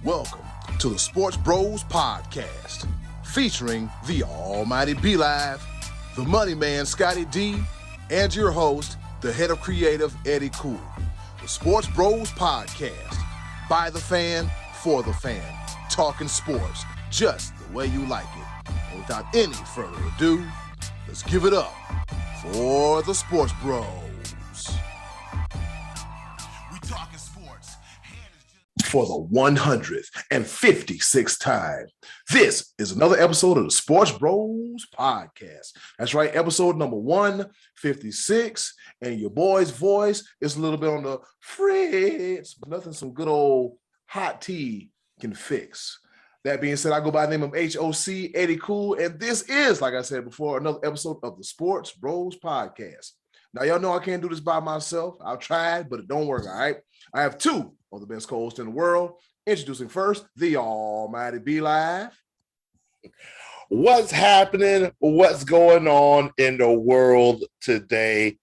Welcome to the Sports Bros Podcast, featuring the almighty B Live, the money man Scottie D, and your host, the head of creative Eddy Kool. The Sports Bros Podcast, by the fan, for the fan, talking sports just the way you like it. And without any further ado, let's give it up for the Sports Bros. We talking sports. For the 156th time, this is another episode of the Sports Bros Podcast. That's right, episode number 156, and your boy's voice is a little bit on the fritz, but nothing some good old hot tea can fix. That being said, I go by the name of HOC, Eddy Kool, and this is, like I said before, another episode of the Sports Bros Podcast. Now, y'all know I can't do this by myself. I've tried, but it don't work, all right? I have two of the best co-hosts in the world. Introducing first, the almighty B Live. What's happening? What's going on in the world today?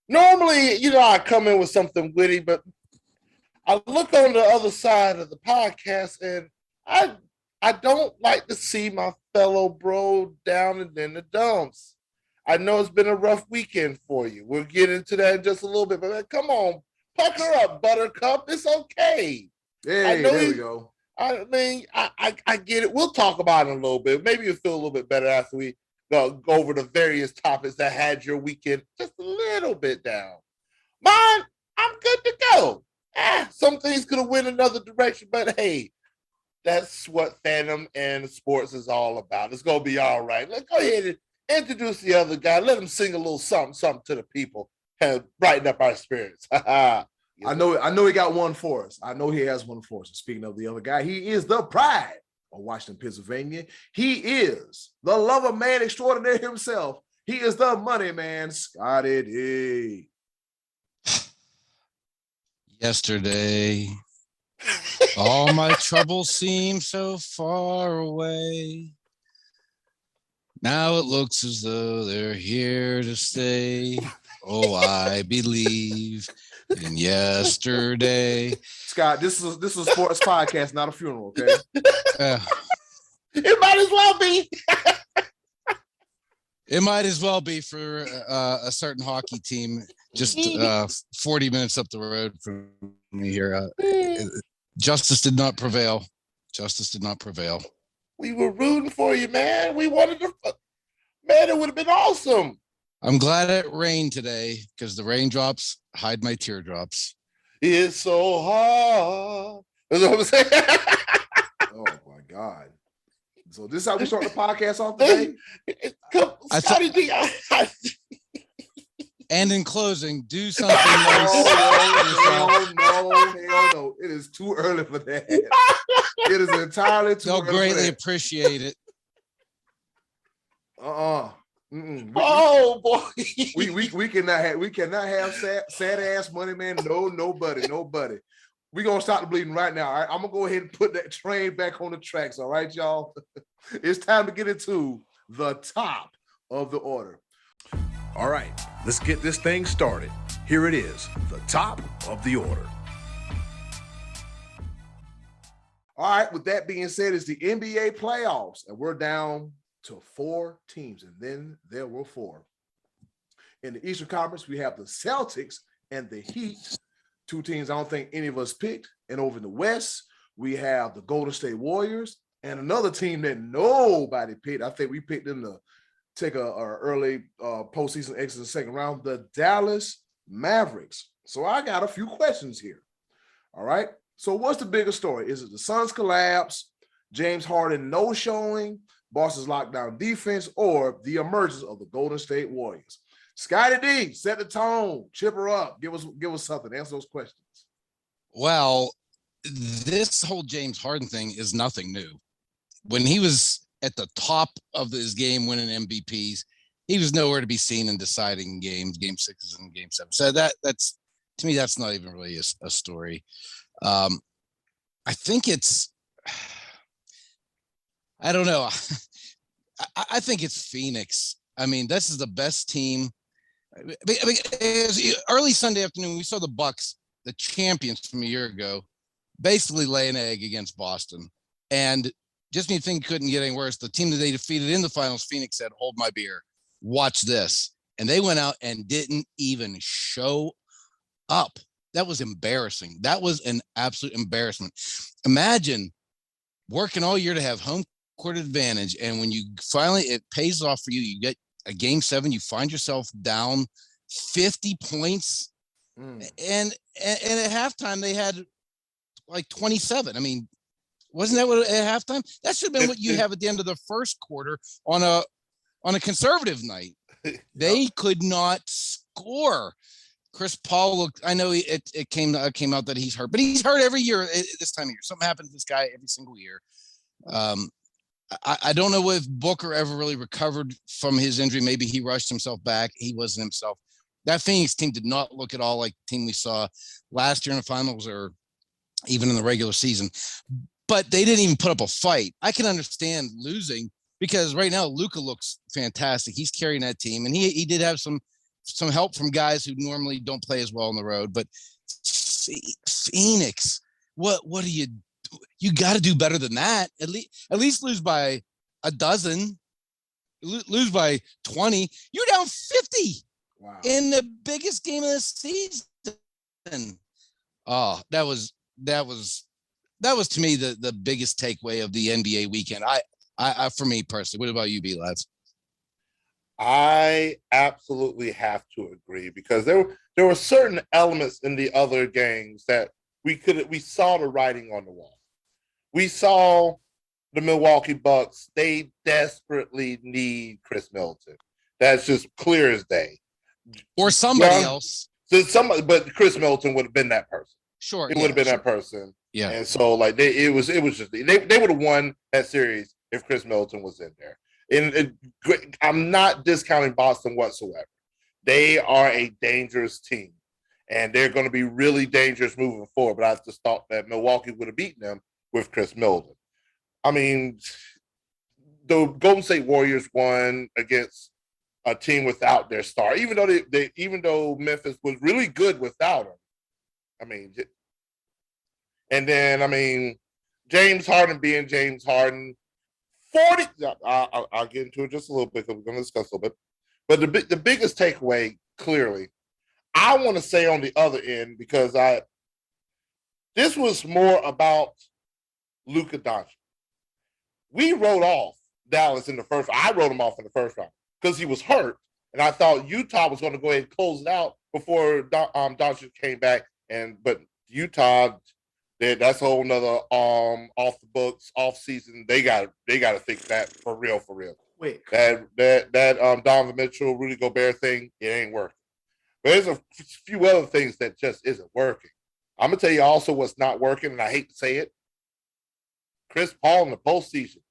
Normally, I come in with something witty, but I look on the other side of the podcast and I don't like to see my fellow bro down and in the dumps. I know it's been a rough weekend for you. We'll get into that in just a little bit, but man, come on, pucker up, Buttercup. It's okay. Hey, there we go. I mean, I get it. We'll talk about it in a little bit. Maybe you'll feel a little bit better after we go over the various topics that had your weekend just a little bit down. Mine, I'm good to go. Some things could have went another direction, but hey, that's what fandom and sports is all about. It's gonna be all right. Let's go ahead and introduce the other guy. Let him sing a little something to the people and brighten up our spirits. I know he got one for us. I know he has one for us. And speaking of the other guy, he is the pride of Washington, Pennsylvania. He is the lover man extraordinaire himself. He is the money man, Scottie D. Yesterday, all my troubles seem so far away. Now it looks as though they're here to stay. Oh, I believe in yesterday. Scott, this is a sports podcast, not a funeral, okay? It might as well be. It might as well be for a certain hockey team just 40 minutes up the road from me here. Justice did not prevail. Justice did not prevail. We were rooting for you, man. We wanted to. Man, it would have been awesome. I'm glad it rained today because the raindrops hide my teardrops. It's so hard. That's what I'm saying. Oh, my God. So this is how we start the podcast off today? Scottie D. And in closing, do something nice. Hell no. It is too early for that. It is entirely too They'll early greatly for that. appreciate it. Oh boy. We cannot have sad ass money, man. Nobody. We're gonna stop the bleeding right now. All right? I'm gonna go ahead and put that train back on the tracks. All right, y'all. It's time to get into the top of the order. All right, let's get this thing started. Here it is, the top of the order. All right, with that being said, it's the NBA playoffs, and we're down to 4 teams, and then there were 4. In the Eastern Conference, we have the Celtics and the Heat, 2 teams I don't think any of us picked. And over in the West, we have the Golden State Warriors and another team that nobody picked. I think we picked them to take a early postseason exit in the second round, the Dallas Mavericks. So I got a few questions here. All right. So what's the bigger story? Is it the Suns collapse, James Harden no showing, Boston's lockdown defense, or the emergence of the Golden State Warriors? Scottie D, set the tone, chip her up, give us something, answer those questions. Well, this whole James Harden thing is nothing new. When he was at the top of his game winning MVPs, he was nowhere to be seen in deciding games, game 6s and game 7. So that's to me, that's not even really a story. I think it's, I don't know. I think it's Phoenix. I mean, this is the best team. I mean, it was early Sunday afternoon, we saw the Bucks, the champions from a year ago, basically lay an egg against Boston. And just when you think couldn't get any worse, the team that they defeated in the finals, Phoenix, said, hold my beer, watch this. And they went out and didn't even show up. That was embarrassing. That was an absolute embarrassment. Imagine working all year to have home court advantage, and when you finally, it pays off for you, you get a game 7, you find yourself down 50 points. And at halftime they had like 27. I mean, wasn't that what at halftime? That should have been what you have at the end of the first quarter on a conservative night. They could not score. Chris Paul looked, I know it came out that he's hurt, but he's hurt every year this time of year. Something happens to this guy every single year. I don't know if Booker ever really recovered from his injury. Maybe he rushed himself back. He wasn't himself. That Phoenix team did not look at all like the team we saw last year in the finals or even in the regular season. But they didn't even put up a fight. I can understand losing because right now Luka looks fantastic. He's carrying that team, and he did have some help from guys who normally don't play as well on the road. But Phoenix, what do you got to do better than that? At least lose by a dozen, lose by 20. You're down 50 in the biggest game of the season. Oh, that was to me the biggest takeaway of the NBA weekend. I for me personally. What about you, B-Lads? I absolutely have to agree because there were certain elements in the other games that we saw the writing on the wall. We saw the Milwaukee Bucks. They desperately need Chris Middleton. That's just clear as day. Or somebody else. But Chris Middleton would have been that person. Sure. It would have been that person. Yeah. And so like it was just they would have won that series if Chris Middleton was in there. And I'm not discounting Boston whatsoever. They are a dangerous team, and they're going to be really dangerous moving forward. But I just thought that Milwaukee would have beaten them with Chris Middleton. I mean, the Golden State Warriors won against a team without their star, even though Memphis was really good without him. I mean, and then, I mean, James Harden being James Harden, 40, I'll get into it just a little bit because we're going to discuss a little bit. But the biggest takeaway, clearly, I want to say on the other end, because this was more about Luka Doncic. We wrote off Dallas in the first. I wrote him off in the first round because he was hurt, and I thought Utah was going to go ahead and close it out before Doncic came back. But Utah, that's a whole nother off the books, off season. They got to fix that for real. Quick. That Donovan Mitchell, Rudy Gobert thing, it ain't working. But there's a few other things that just isn't working. I'm gonna tell you also what's not working, and I hate to say it. Chris Paul in the postseason.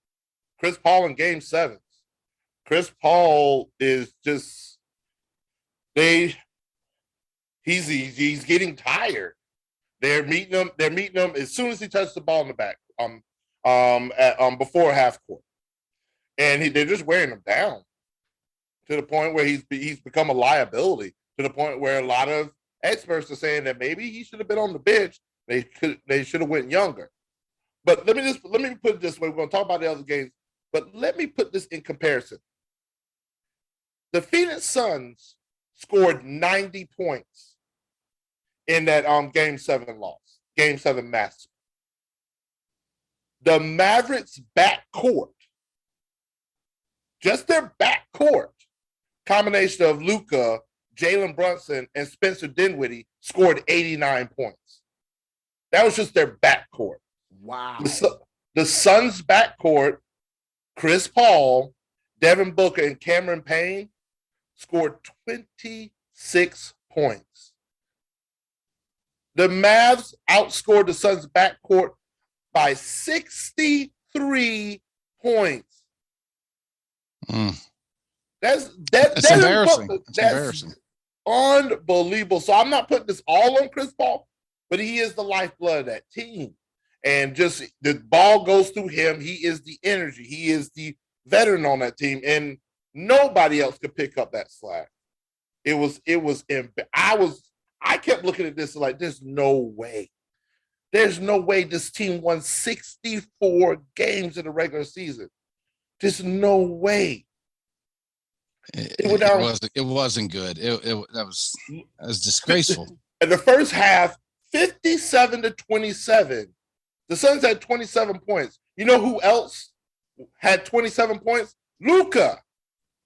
Chris Paul in Game 7s. Chris Paul is just he's getting tired. They're meeting him as soon as he touches the ball in the back. Before half court, and they're just wearing him down to the point where he's become a liability. To the point where a lot of experts are saying that maybe he should have been on the bench. They should have went younger. But let me put it this way. We're going to talk about the other games, but let me put this in comparison. The Phoenix Suns scored 90 points in that Game 7 loss, Game 7 massacre. The Mavericks backcourt, just their backcourt, combination of Luka, Jalen Brunson, and Spencer Dinwiddie scored 89 points. That was just their backcourt. Wow. The Suns' backcourt, Chris Paul, Devin Booker, and Cameron Payne scored 26 points. The Mavs outscored the Suns' backcourt by 63 points. That's embarrassing. That's embarrassing. Unbelievable. So I'm not putting this all on Chris Paul, but he is the lifeblood of that team. And just the ball goes through him. He is the energy. He is the veteran on that team. And nobody else could pick up that slack. I kept looking at this like, there's no way. There's no way this team won 64 games in the regular season. There's no way. It wasn't good. That was disgraceful. In the first half, 57-27. The Suns had 27 points. You know who else had 27 points? Luka.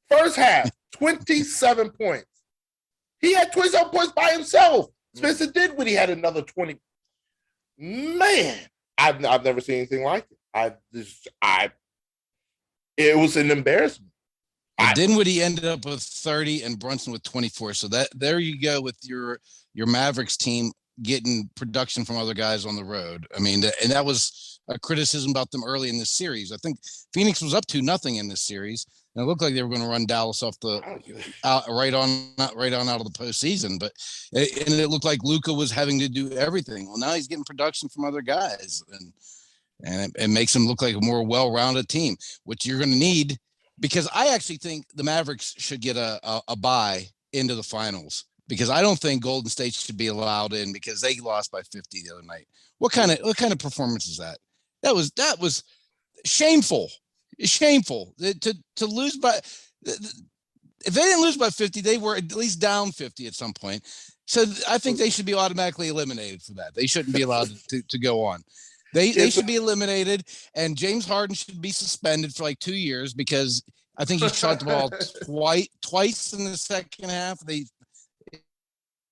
First half, 27 points. He had 27 points by himself. Spencer Dinwiddie had another 20. Man, I've never seen anything like it. It was an embarrassment. Dinwiddie ended up with 30 and Brunson with 24. So there you go with your Mavericks team getting production from other guys on the road. I mean, and that was a criticism about them early in this series. I think Phoenix was up 2-0 in this series, and it looked like they were going to run Dallas off right on out of the postseason. But it looked like Luka was having to do everything. Well, now he's getting production from other guys, and it makes him look like a more well-rounded team, which you're going to need, because I actually think the Mavericks should get a bye into the finals. Because I don't think Golden State should be allowed in because they lost by 50 the other night. What kind of performance is that? That was shameful. Shameful to lose by. If they didn't lose by 50, they were at least down 50 at some point. So I think they should be automatically eliminated for that. They shouldn't be allowed to go on. They should be eliminated, and James Harden should be suspended for like 2 years because I think he shot the ball twice in the second half.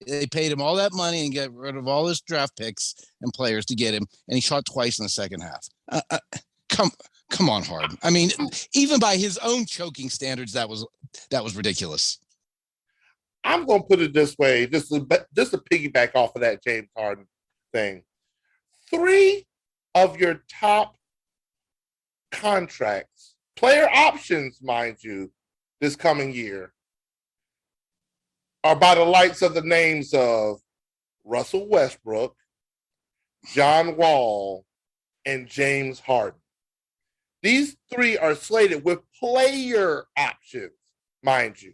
They paid him all that money and get rid of all his draft picks and players to get him, and he shot twice in the second half. Come on, Harden. I mean, even by his own choking standards, that was ridiculous. I'm going to put it this way, just to piggyback off of that James Harden thing. 3 of your top contracts, player options, mind you, this coming year, are by the likes of the names of Russell Westbrook, John Wall, and James Harden. These 3 are slated with player options, mind you.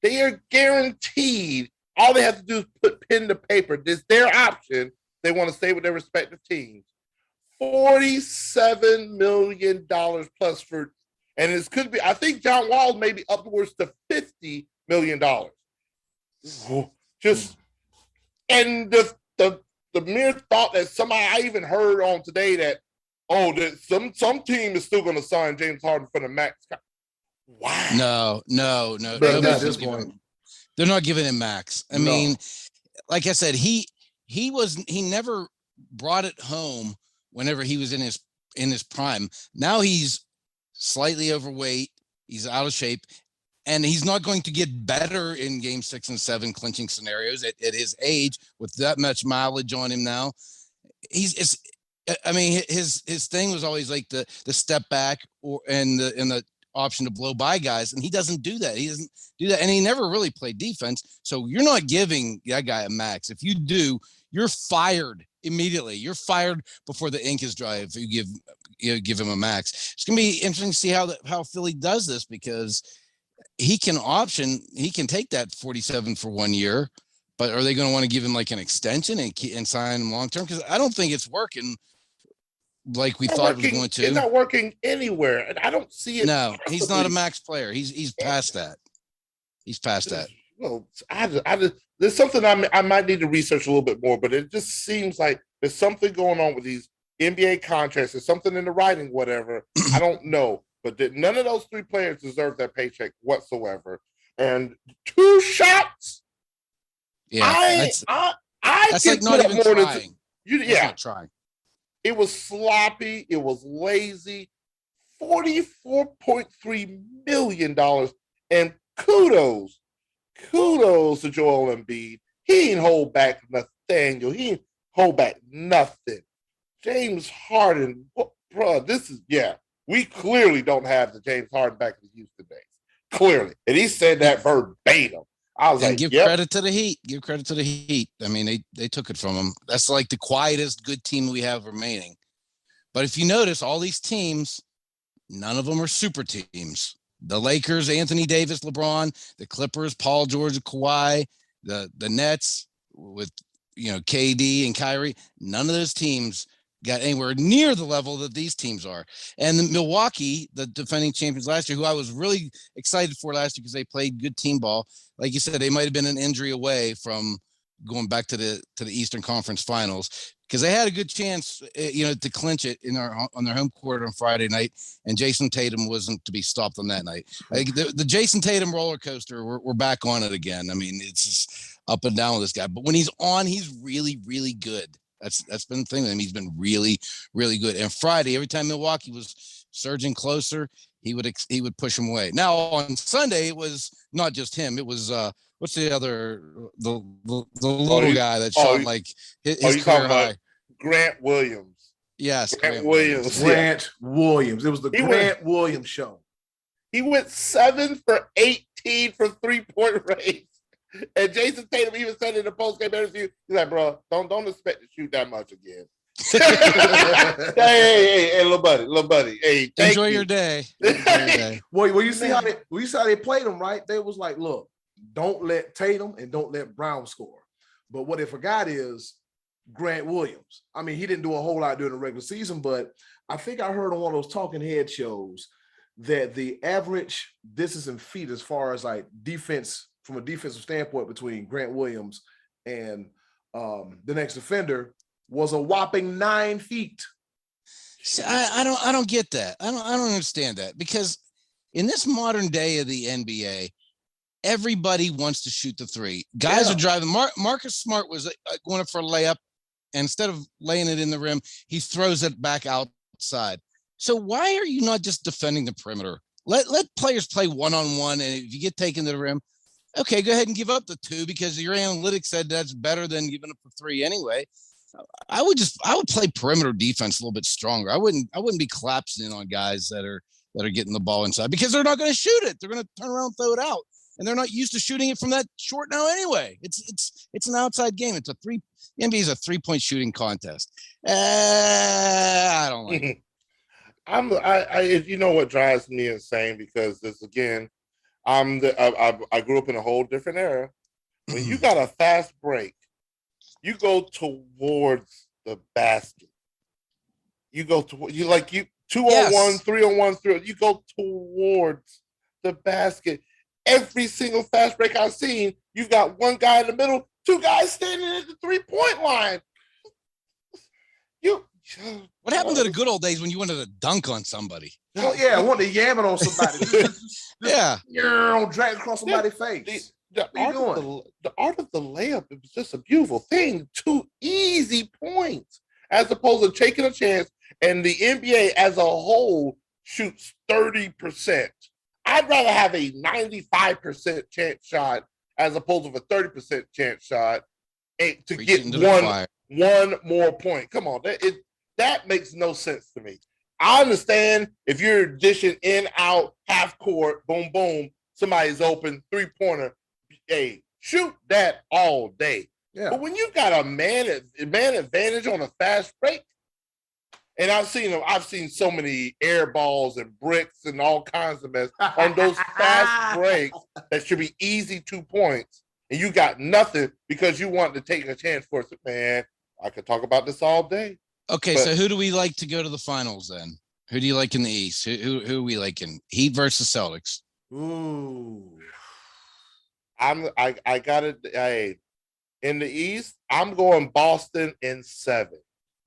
They are guaranteed. All they have to do is put pen to paper. This is their option. They want to stay with their respective teams. $47 million plus for, and it could be, I think John Wall may be upwards to $50 million. Just, and the mere thought that somebody I even heard on today that some team is still going to sign James Harden for the max. Wow. No. They're not giving him max. I mean, like I said, he never brought it home whenever he was in his prime. Now he's slightly overweight. He's out of shape. And he's not going to get better in game 6 and 7 clinching scenarios at his age with that much mileage on him now. His thing was always like the step back and the option to blow by guys, and he doesn't do that. He doesn't do that, and he never really played defense. So you're not giving that guy a max. If you do, you're fired immediately. You're fired before the ink is dry if you give him a max. It's gonna be interesting to see how Philly does this, because he can take that 47 for 1 year, but are they going to want to give him like an extension and sign him long term? Because I don't think it's working like we thought it was going to. It's not working anywhere, and I don't see it. No, he's not a max player. He's past that. He's past that. Well, there's something I might need to research a little bit more, but it just seems like there's something going on with these NBA contracts. There's something in the writing, whatever. I don't know. But none of those 3 players deserve that paycheck whatsoever. And 2 shots. Yeah, that's like not even trying. Not trying. It was sloppy. It was lazy. $44.3 million. And kudos to Joel Embiid. He ain't hold back Nathaniel. He ain't hold back nothing. James Harden, bro, we clearly don't have the James Harden back in the Houston days. Clearly. And he said that verbatim. I was give credit to the Heat. Give credit to the Heat. I mean, they took it from him. That's like the quietest good team we have remaining. But if you notice, all these teams, none of them are super teams. The Lakers, Anthony Davis, LeBron, the Clippers, Paul George, Kawhi, the Nets with KD and Kyrie, none of those teams got anywhere near the level that these teams are. And the Milwaukee, the defending champions last year, who I was really excited for last year because they played good team ball. Like you said, they might have been an injury away from going back to the Eastern Conference Finals, because they had a good chance, to clinch it on their home court on Friday night, and Jason Tatum wasn't to be stopped on that night. The Jason Tatum roller coaster, we're back on it again. I mean, it's just up and down with this guy, but when he's on, he's really, really good. That's been the thing with him. He's been really, really good. And Friday, every time Milwaukee was surging closer, he would push him away. Now on Sunday, it was not just him. It was what's the other the little guy that shot like his career high? Grant Williams. Yes, Grant Williams. Grant Williams. It was the Grant Williams show. He went 7 for 18 for 3-point range. And Jason Tatum even said in the post-game interview, he's like, bro, don't expect to shoot that much again. hey, little buddy. Hey, enjoy your day. Well, you see how they played him, right? They was like, look, don't let Tatum and don't let Brown score. But what they forgot is Grant Williams. I mean, he didn't do a whole lot during the regular season, but I think I heard on one of those talking head shows that the average distance in feet as far as like defense, from a defensive standpoint, between Grant Williams and the next defender was a whopping 9 feet. See, I don't get that. I don't understand that, because in this modern day of the NBA, everybody wants to shoot the three. Guys are driving. Marcus Smart was going up for a layup, and instead of laying it in the rim, he throws it back outside. So why are you not just defending the perimeter? Let players play one-on-one, and if you get taken to the rim, okay, go ahead and give up the 2, because your analytics said that's better than giving up the 3 anyway. I would play perimeter defense a little bit stronger. I wouldn't be collapsing in on guys that are getting the ball inside, because they're not going to shoot it. They're going to turn around and throw it out, and they're not used to shooting it from that short now anyway. It's an outside game. The NBA is a 3-point shooting contest. I don't like it. You know what drives me insane, because this again, I grew up in a whole different era. When you got a fast break, you go towards the basket. You go to 2-on-1, 3-on-1, 3. You go towards the basket. Every single fast break I've seen, you've got one guy in the middle, 2 guys standing at the 3-point line. What happened to the good old days when you wanted to dunk on somebody? Oh yeah, I wanted to yam it on somebody. Drag across somebody's face. The art of the layup, it was just a beautiful thing. 2 easy points, as opposed to taking a chance. And the NBA as a whole shoots 30%. I'd rather have a 95% chance shot as opposed to a 30% chance shot to get one more point. Come on, that makes no sense to me. I understand if you're dishing in, out, half court, boom, boom, somebody's open, 3-pointer. Hey, shoot that all day. Yeah. But when you got a man advantage on a fast break, and I've seen so many air balls and bricks and all kinds of mess on those fast breaks that should be easy 2 points, and you got nothing because you want to take a chance for it. Man, I could talk about this all day. Okay, so who do we like to go to the finals then? Who do you like in the East? Who are we liking? Heat versus Celtics. Ooh. I got it. In the East, I'm going Boston in 7.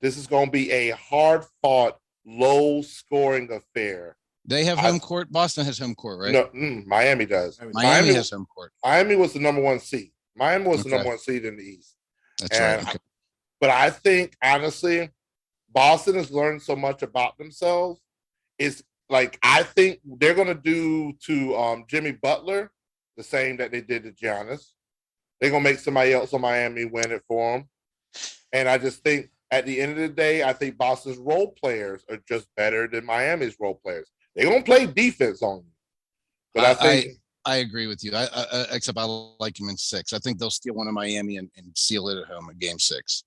This is going to be a hard-fought, low-scoring affair. They have home court. Boston has home court, right? No, Miami does. Miami has home court. Miami was the number 1 seed. Miami was the number 1 seed in the East. That's right. Okay. But I think, honestly, Boston has learned so much about themselves. It's like, I think they're going to do to Jimmy Butler the same that they did to Giannis. They're going to make somebody else on Miami win it for them. And I just think at the end of the day, I think Boston's role players are just better than Miami's role players. They're going to play defense on you. But I agree with you. Except I like them in 6. I think they'll steal one in Miami and seal it at home in Game 6.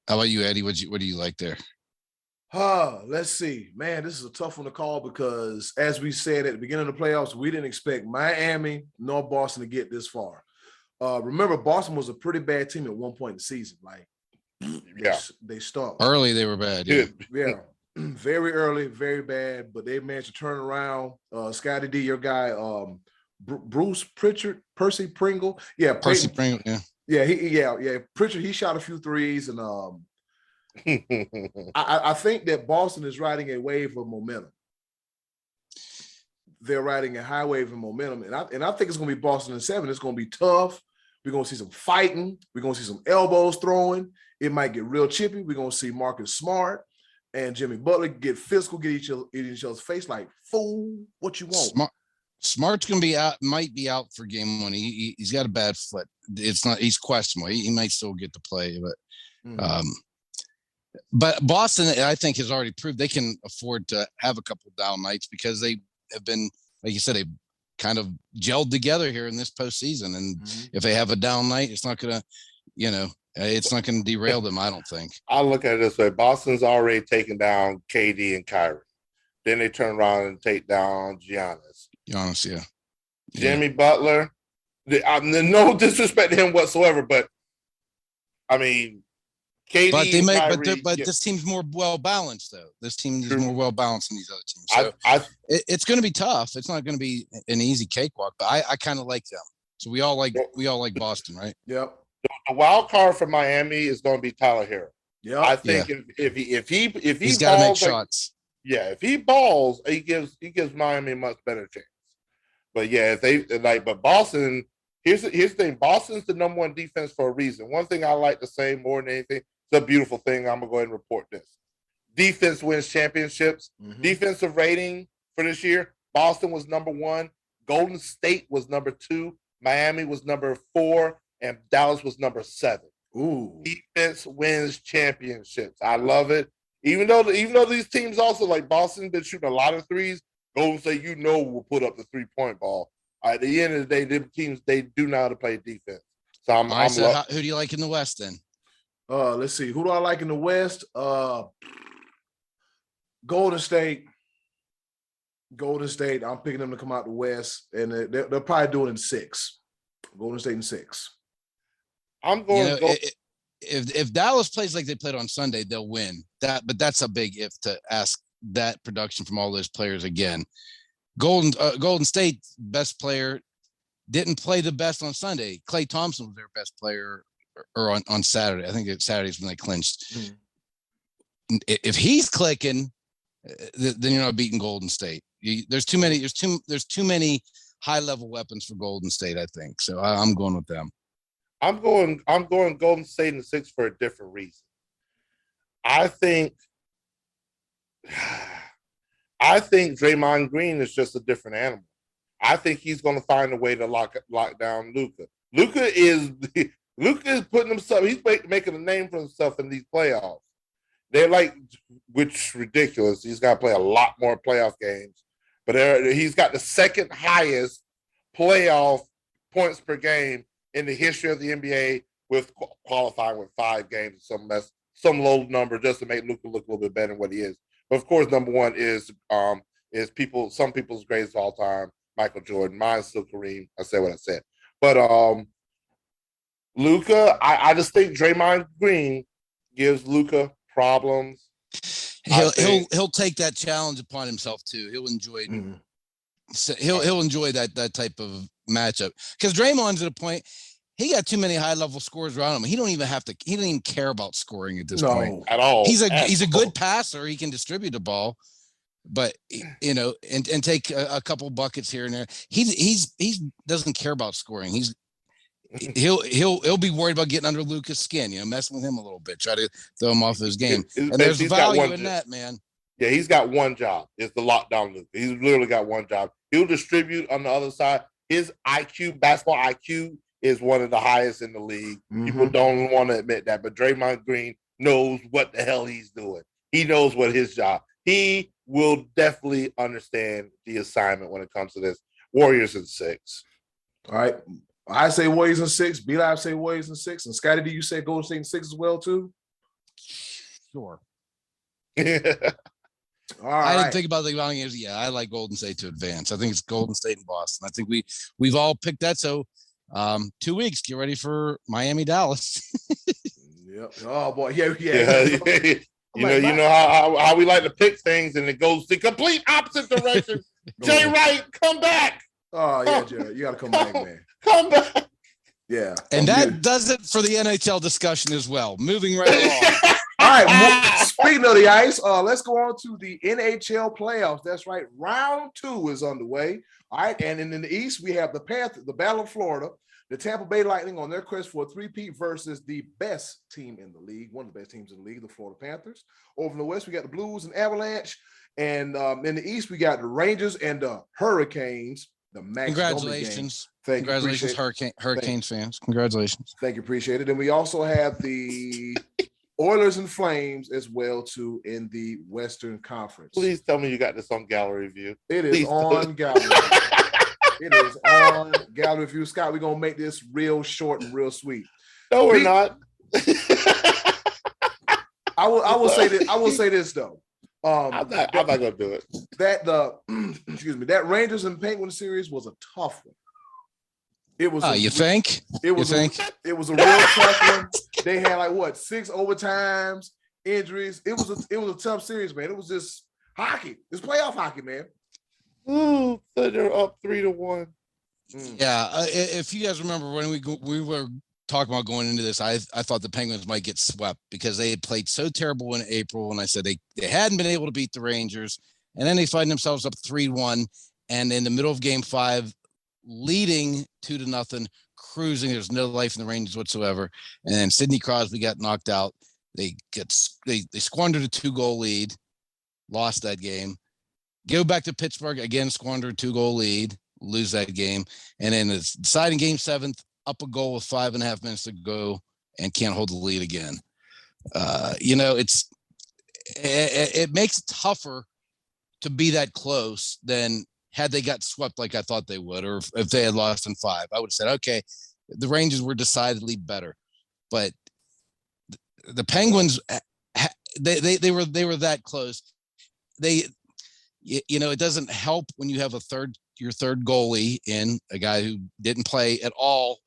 How about you, Eddie? What do you like there? Let's see. Man, this is a tough one to call because, as we said at the beginning of the playoffs, we didn't expect Miami nor Boston to get this far. Remember, Boston was a pretty bad team at one point in the season. Like, they stunk. Early, they were bad. Yeah. Very early, very bad, but they managed to turn around. Scottie D, your guy, Bruce Pritchard, Percy Pringle. Yeah, Percy Pringle, yeah. Yeah. Pritchard, he shot a few threes, and I think that Boston is riding a wave of momentum. They're riding a high wave of momentum, and I think it's going to be Boston in 7. It's going to be tough. We're going to see some fighting. We're going to see some elbows throwing. It might get real chippy. We're going to see Marcus Smart and Jimmy Butler get physical, get each other's face like, fool, what you want? Smart's going to be out, might be out for game 1. He's got a bad foot. It's not, he's questionable. He might still get to play, but Boston, I think, has already proved they can afford to have a couple of down nights because they have been, like you said, they kind of gelled together here in this postseason. And if they have a down night, it's not going to, it's not going to derail them, I don't think. I look at it this way. Boston's already taken down KD and Kyrie. Then they turn around and take down Giannis. Yeah. Jimmy Butler. No disrespect to him whatsoever, but I mean, KD but they may, Kyrie, but this team's more well balanced though. This team is more well balanced than these other teams. So it's going to be tough. It's not going to be an easy cakewalk, but I kind of like them. So we all like Boston, right? Yep. The wild card for Miami is going to be Tyler Hero. Yeah, I think if he's got to make shots. Yeah, if he balls, he gives Miami a much better chance. But yeah, but Boston. Here's the thing. Boston's the number 1 defense for a reason. One thing I like to say more than anything, it's a beautiful thing. I'm gonna go ahead and report this. Defense wins championships. Defensive rating for this year, Boston was number 1. Golden State was number 2. Miami was number 4. And Dallas was number 7. Ooh. Defense wins championships. I love it. Even though these teams also, like Boston, been shooting a lot of threes, Golden State, will put up the 3-point ball. At the end of the day, them teams, they do know how to play defense. So who do you like in the West then? Let's see. Who do I like in the West? Golden State. I'm picking them to come out the West, and they're probably doing it in 6. Golden State in 6. I'm going. If Dallas plays like they played on Sunday, they'll win. But that's a big if to ask that production from all those players again. Golden State best player didn't play the best on Sunday. Klay Thompson was their best player, or on Saturday. I think Saturday's when they clinched. If he's clicking, then you're not beating Golden State. There's too many high level weapons for Golden State, I think. So I'm going with them. I'm going Golden State in 6 for a different reason. I think Draymond Green is just a different animal. I think he's going to find a way to lock down Luka. Luka is putting himself. He's making a name for himself in these playoffs. They're which is ridiculous. He's got to play a lot more playoff games, but he's got the 2nd highest playoff points per game in the history of the NBA, with qualifying with 5 games, some low number just to make Luka look a little bit better than what he is. But of course, number 1 is some people's greatest of all time, Michael Jordan. Mine's still Kareem. I said what I said. But Luka, I just think Draymond Green gives Luka problems. He'll take that challenge upon himself too. He'll enjoy he'll enjoy that type of matchup, because Draymond's at a point, he got too many high level scores around him. He don't even care about scoring at this point at all. He's a good passer. He can distribute the ball, but and take a couple buckets here and there. He doesn't care about scoring. He'll be worried about getting under Luka's skin, messing with him a little bit, try to throw him off his game. And there's value in that, man. Yeah, he's got one job. It's the lockdown Luka. He's literally got one job. He'll distribute on the other side. His basketball IQ is one of the highest in the league. People don't want to admit that, but Draymond Green knows what the hell he's doing. He knows what his job. He will definitely understand the assignment when it comes to this. Warriors in 6. All right. I say Warriors in 6. B-Live say Warriors in 6. And Scottie, do you say Golden State in 6 as well, too? Sure. All right. I didn't think about the games. Yeah, I like Golden State to advance. I think it's Golden State and Boston. I think we've all picked that. So 2 weeks. Get ready for Miami, Dallas. Yep. Oh boy, yeah. You know how we like to pick things, and it goes the complete opposite direction. Jay Wright, come back. Oh yeah, Jared, you got to come back, man. Come back. Yeah. And that does it for the NHL discussion as well. Moving right along. All right. Speaking of the ice, let's go on to the NHL playoffs. That's right. Round 2 is underway. All right. And in the East, we have the Battle of Florida, the Tampa Bay Lightning on their quest for a three-peat versus the best team in the league, one of the best teams in the league, the Florida Panthers. Over in the West, we got the Blues and Avalanche. And in the East, we got the Rangers and the Hurricanes. The Max Congratulations. Congratulations, Hurricanes fans. Congratulations. Thank you. Appreciate it. And we also have the Oilers and Flames as well, too, in the Western Conference. Please tell me you got this on Gallery View. It is on Gallery. It is on Gallery View. Scott, we're going to make this real short and real sweet. No, we're not. I will say this. I will say this, though. I'm not gonna do it. That Rangers and Penguins series was a tough one. It was. You think? It was. It was a real tough one. They had 6 overtimes, injuries. It was a tough series, man. It was just hockey. It's playoff hockey, man. Ooh, so they're up 3-1. Yeah, if you guys remember when we were talking about going into this, I thought the Penguins might get swept because they had played so terrible in April, and I said they hadn't been able to beat the Rangers, and then they find themselves up 3-1, and in the middle of Game 5, leading 2-0, cruising. There's no life in the Rangers whatsoever, and then Sidney Crosby got knocked out. They squandered a 2-goal lead, lost that game. Go back to Pittsburgh again, squandered a 2-goal lead, lose that game, and then it's deciding Game 7. Up a goal with 5.5 minutes to go and can't hold the lead again. It makes it tougher to be that close than had they got swept like I thought they would, or if they had lost in 5. I would have said, okay, the Rangers were decidedly better, but the Penguins, they were that close. It doesn't help when you have your third goalie in, a guy who didn't play at all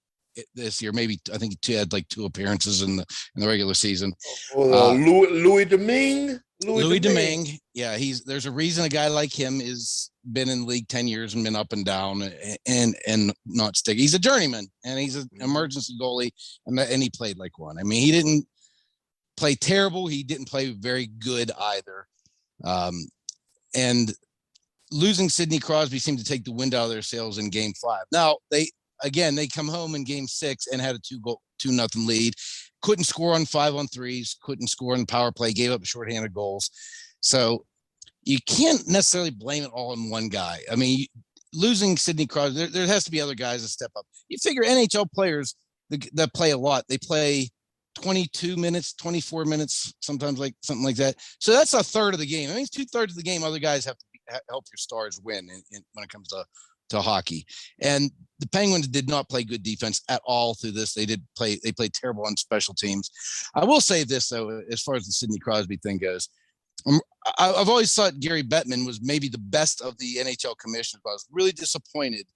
this year. Maybe I think he had 2 appearances in the regular season. Louis Domingue. Louis Domingue. Yeah, there's a reason a guy like him is been in the league 10 years and been up and down and not stick. He's a journeyman and he's an emergency goalie, and he played like one. I mean, he didn't play terrible. He didn't play very good either. And losing Sidney Crosby seemed to take the wind out of their sails in Game 5. Now they come home in Game 6 and had a 2-0 lead. Couldn't score on 5-on-3s, couldn't score on the power play, gave up shorthanded goals. So you can't necessarily blame it all on one guy. I mean, losing Sidney Crosby, there has to be other guys that step up. You figure NHL players that play a lot, they play 22 minutes, 24 minutes, sometimes something like that. So that's a third of the game. That means 2/3 of the game other guys have to help your stars win when it comes to hockey. And the Penguins did not play good defense at all through this. They played terrible on special teams. I will say this, though, as far as the Sidney Crosby thing goes, I've always thought Gary Bettman was maybe the best of the NHL commissioners, but I was really disappointed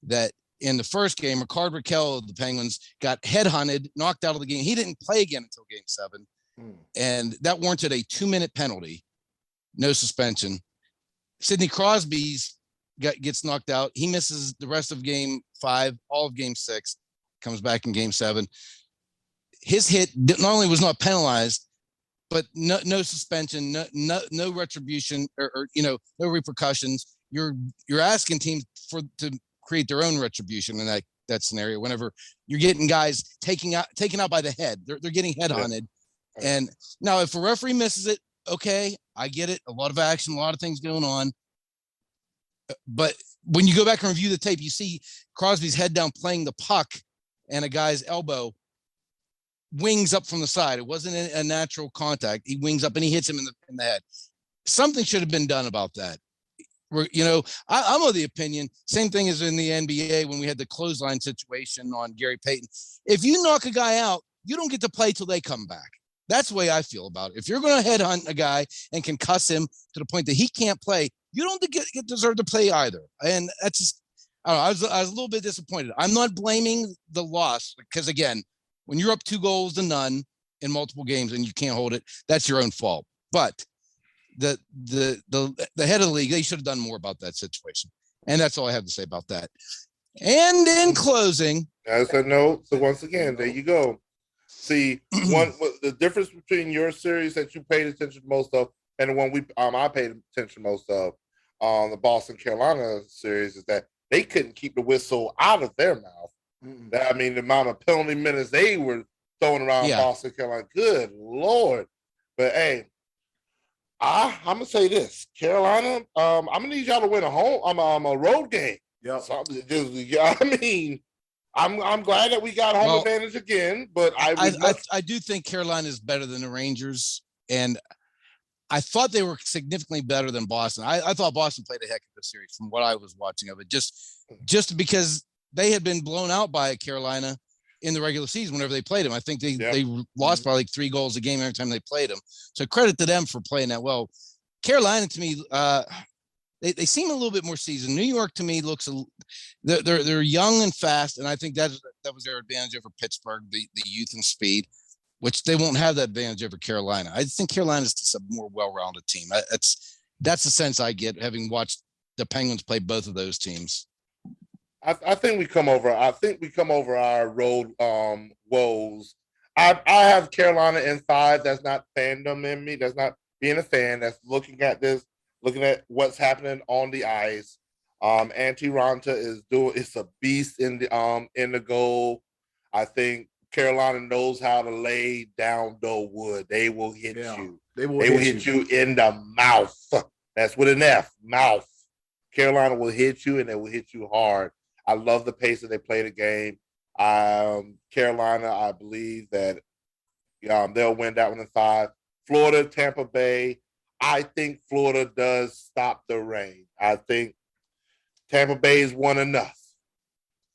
that in the first game, Carmicheal of the Penguins got headhunted, knocked out of the game. He didn't play again until Game 7, and that warranted a 2-minute penalty, no suspension. Sidney Crosby's gets knocked out. He misses the rest of Game 5, all of Game 6, comes back in Game 7. His hit not only was not penalized, but no suspension, no retribution, or no repercussions. You're asking teams to create their own retribution in that scenario. Whenever you're getting guys taken out by the head, they're getting headhunted. Yeah. And now if a referee misses it, okay, I get it. A lot of action, a lot of things going on. But when you go back and review the tape, you see Crosby's head down playing the puck, and a guy's elbow wings up from the side. It wasn't a natural contact. He wings up and he hits him in the head. Something should have been done about that. I'm of the opinion, same thing as in the NBA when we had the clothesline situation on Gary Payton. If you knock a guy out, you don't get to play till they come back. That's the way I feel about it. If you're going to headhunt a guy and concuss him to the point that he can't play, you don't deserve to play either. And that's just, I don't know, I was a little bit disappointed. I'm not blaming the loss because, again, when you're up 2-0 in multiple games and you can't hold it, that's your own fault. But the head of the league, they should have done more about that situation. And that's all I have to say about that. And in closing, as a note, so once again, there you go. See, the difference between your series that you paid attention most of and the one I paid attention most of on the Boston Carolina series is that they couldn't keep the whistle out of their mouth. I mean, the amount of penalty minutes they were throwing around Boston Carolina. Good Lord. But hey, I'm gonna say this. Carolina, I'm gonna need y'all to win a road game. Yeah. So, I mean, I'm glad that we got home advantage again, but I do think Carolina is better than the Rangers, and I thought they were significantly better than Boston. I thought Boston played a heck of a series from what I was watching of it, just because they had been blown out by Carolina in the regular season whenever they played them. I think they lost by like 3 goals a game every time they played them. So credit to them for playing that well. Carolina, to me, they seem a little bit more seasoned. New York, to me, looks they're young and fast, and I think that was their advantage over Pittsburgh, the youth and speed, which they won't have that advantage over Carolina. I think Carolina is just a more well-rounded team. That's the sense I get having watched the Penguins play both of those teams. I think we come over. I think we come over our road woes. I have Carolina in 5. That's not fandom in me. That's not being a fan. That's looking at what's happening on the ice. Antti Ranta is a beast in the goal. I think Carolina knows how to lay down the wood. They will hit you. They will hit you in the mouth. That's with an F, mouth. Carolina will hit you, and they will hit you hard. I love the pace that they play the game. Carolina, I believe that they'll win that one in 5. Florida, Tampa Bay. I think Florida does stop the rain. I think Tampa Bay's won enough.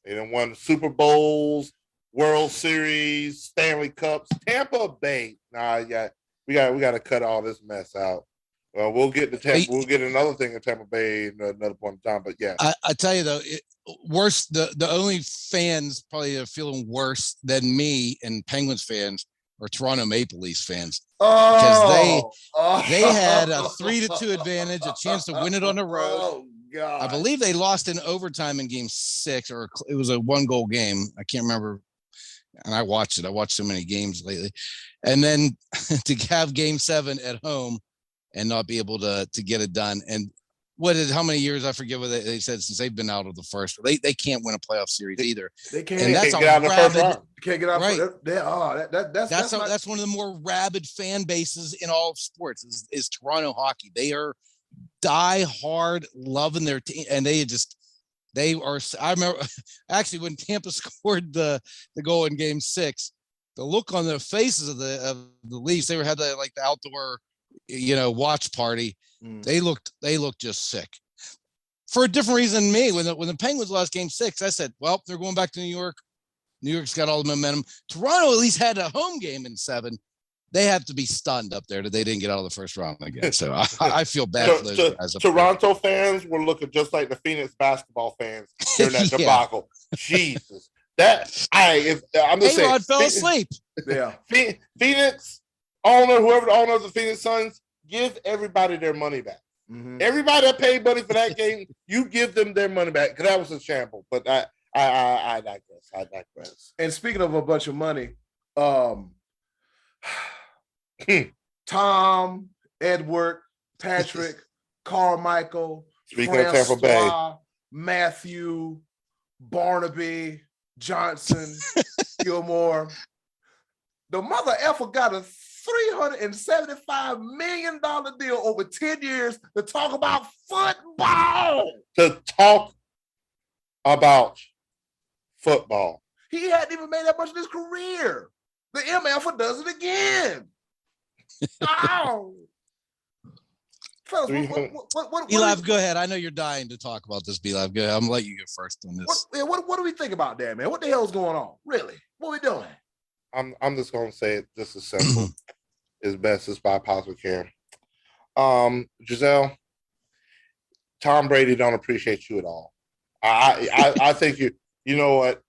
They done won Super Bowls, World Series, Stanley Cups. Tampa Bay. We got to cut all this mess out. We'll get another thing in Tampa Bay another point in time. But yeah, I tell you though, worse. The only fans probably are feeling worse than me and Penguins fans are Toronto Maple Leafs fans because they had a 3-2 advantage, a chance to win it on the road. Oh God! I believe they lost in overtime in Game 6, or it was a 1-goal game. I can't remember. And I watched it. I watched so many games lately, and then to have Game 7 at home and not be able to get it done. And how many years, I forget what they said, since they've been out of the first. They can't win a playoff series either. They can't. And that's get out of the first round. Can't get out. Right. That's one of the more rabid fan bases in all of sports is Toronto hockey. They are die hard loving their team, and they are. I remember actually when Tampa scored the goal in Game 6, the look on the faces of the Leafs, they had the outdoor watch party. They looked just sick for a different reason than me. When the Penguins lost Game 6, I said, well, they're going back to New York. New York's got all the momentum. Toronto at least had a home game in 7. They have to be stunned up there that they didn't get out of the first round again. So I feel bad for those guys. Toronto fans were looking just like the Phoenix basketball fans during that debacle. Jesus, I'm just saying, A-Rod fell asleep. Yeah, Phoenix owner, whoever the owner of the Phoenix Suns, give everybody their money back. Mm-hmm. Everybody that paid money for that game, you give them their money back, because that was a shamble. But I digress. And speaking of a bunch of money, Tom, Edward, Patrick, Carmicheal, speaking of Tampa Bay, Matthew, Barnaby, Johnson, Gilmore. The mother effer got a $375 million deal over 10 years to talk about football. He hadn't even made that much in his career. The MF does it again. Oh. Fellas, B-Live, go ahead. I know you're dying to talk about this, B-Live. Go ahead. I'm gonna let you go first on this. What do we think about that, man? What the hell's going on? Really? What are we doing? I'm just gonna say it just as simple as best as I possibly can. Giselle, Tom Brady don't appreciate you at all. I think you know what?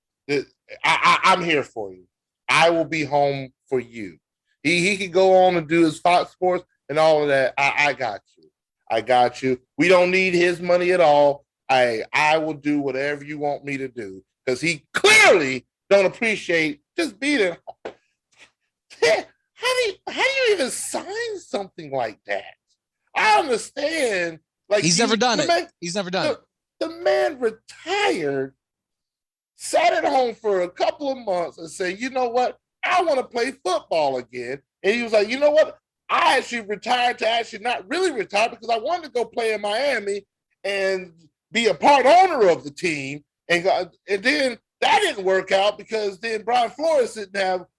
I'm here for you. I will be home for you. He can go on and do his Fox Sports and all of that. I got you. I got you. We don't need his money at all. I will do whatever you want me to do because he clearly don't appreciate just being at home. How do you even sign something like that? I understand. Like he's never done it. He's never done it. The man retired, sat at home for a couple of months and said, you know what? I want to play football again. And he was like, you know what? I actually retired to actually not really retire because I wanted to go play in Miami and be a part owner of the team. And then that didn't work out because then Brian Flores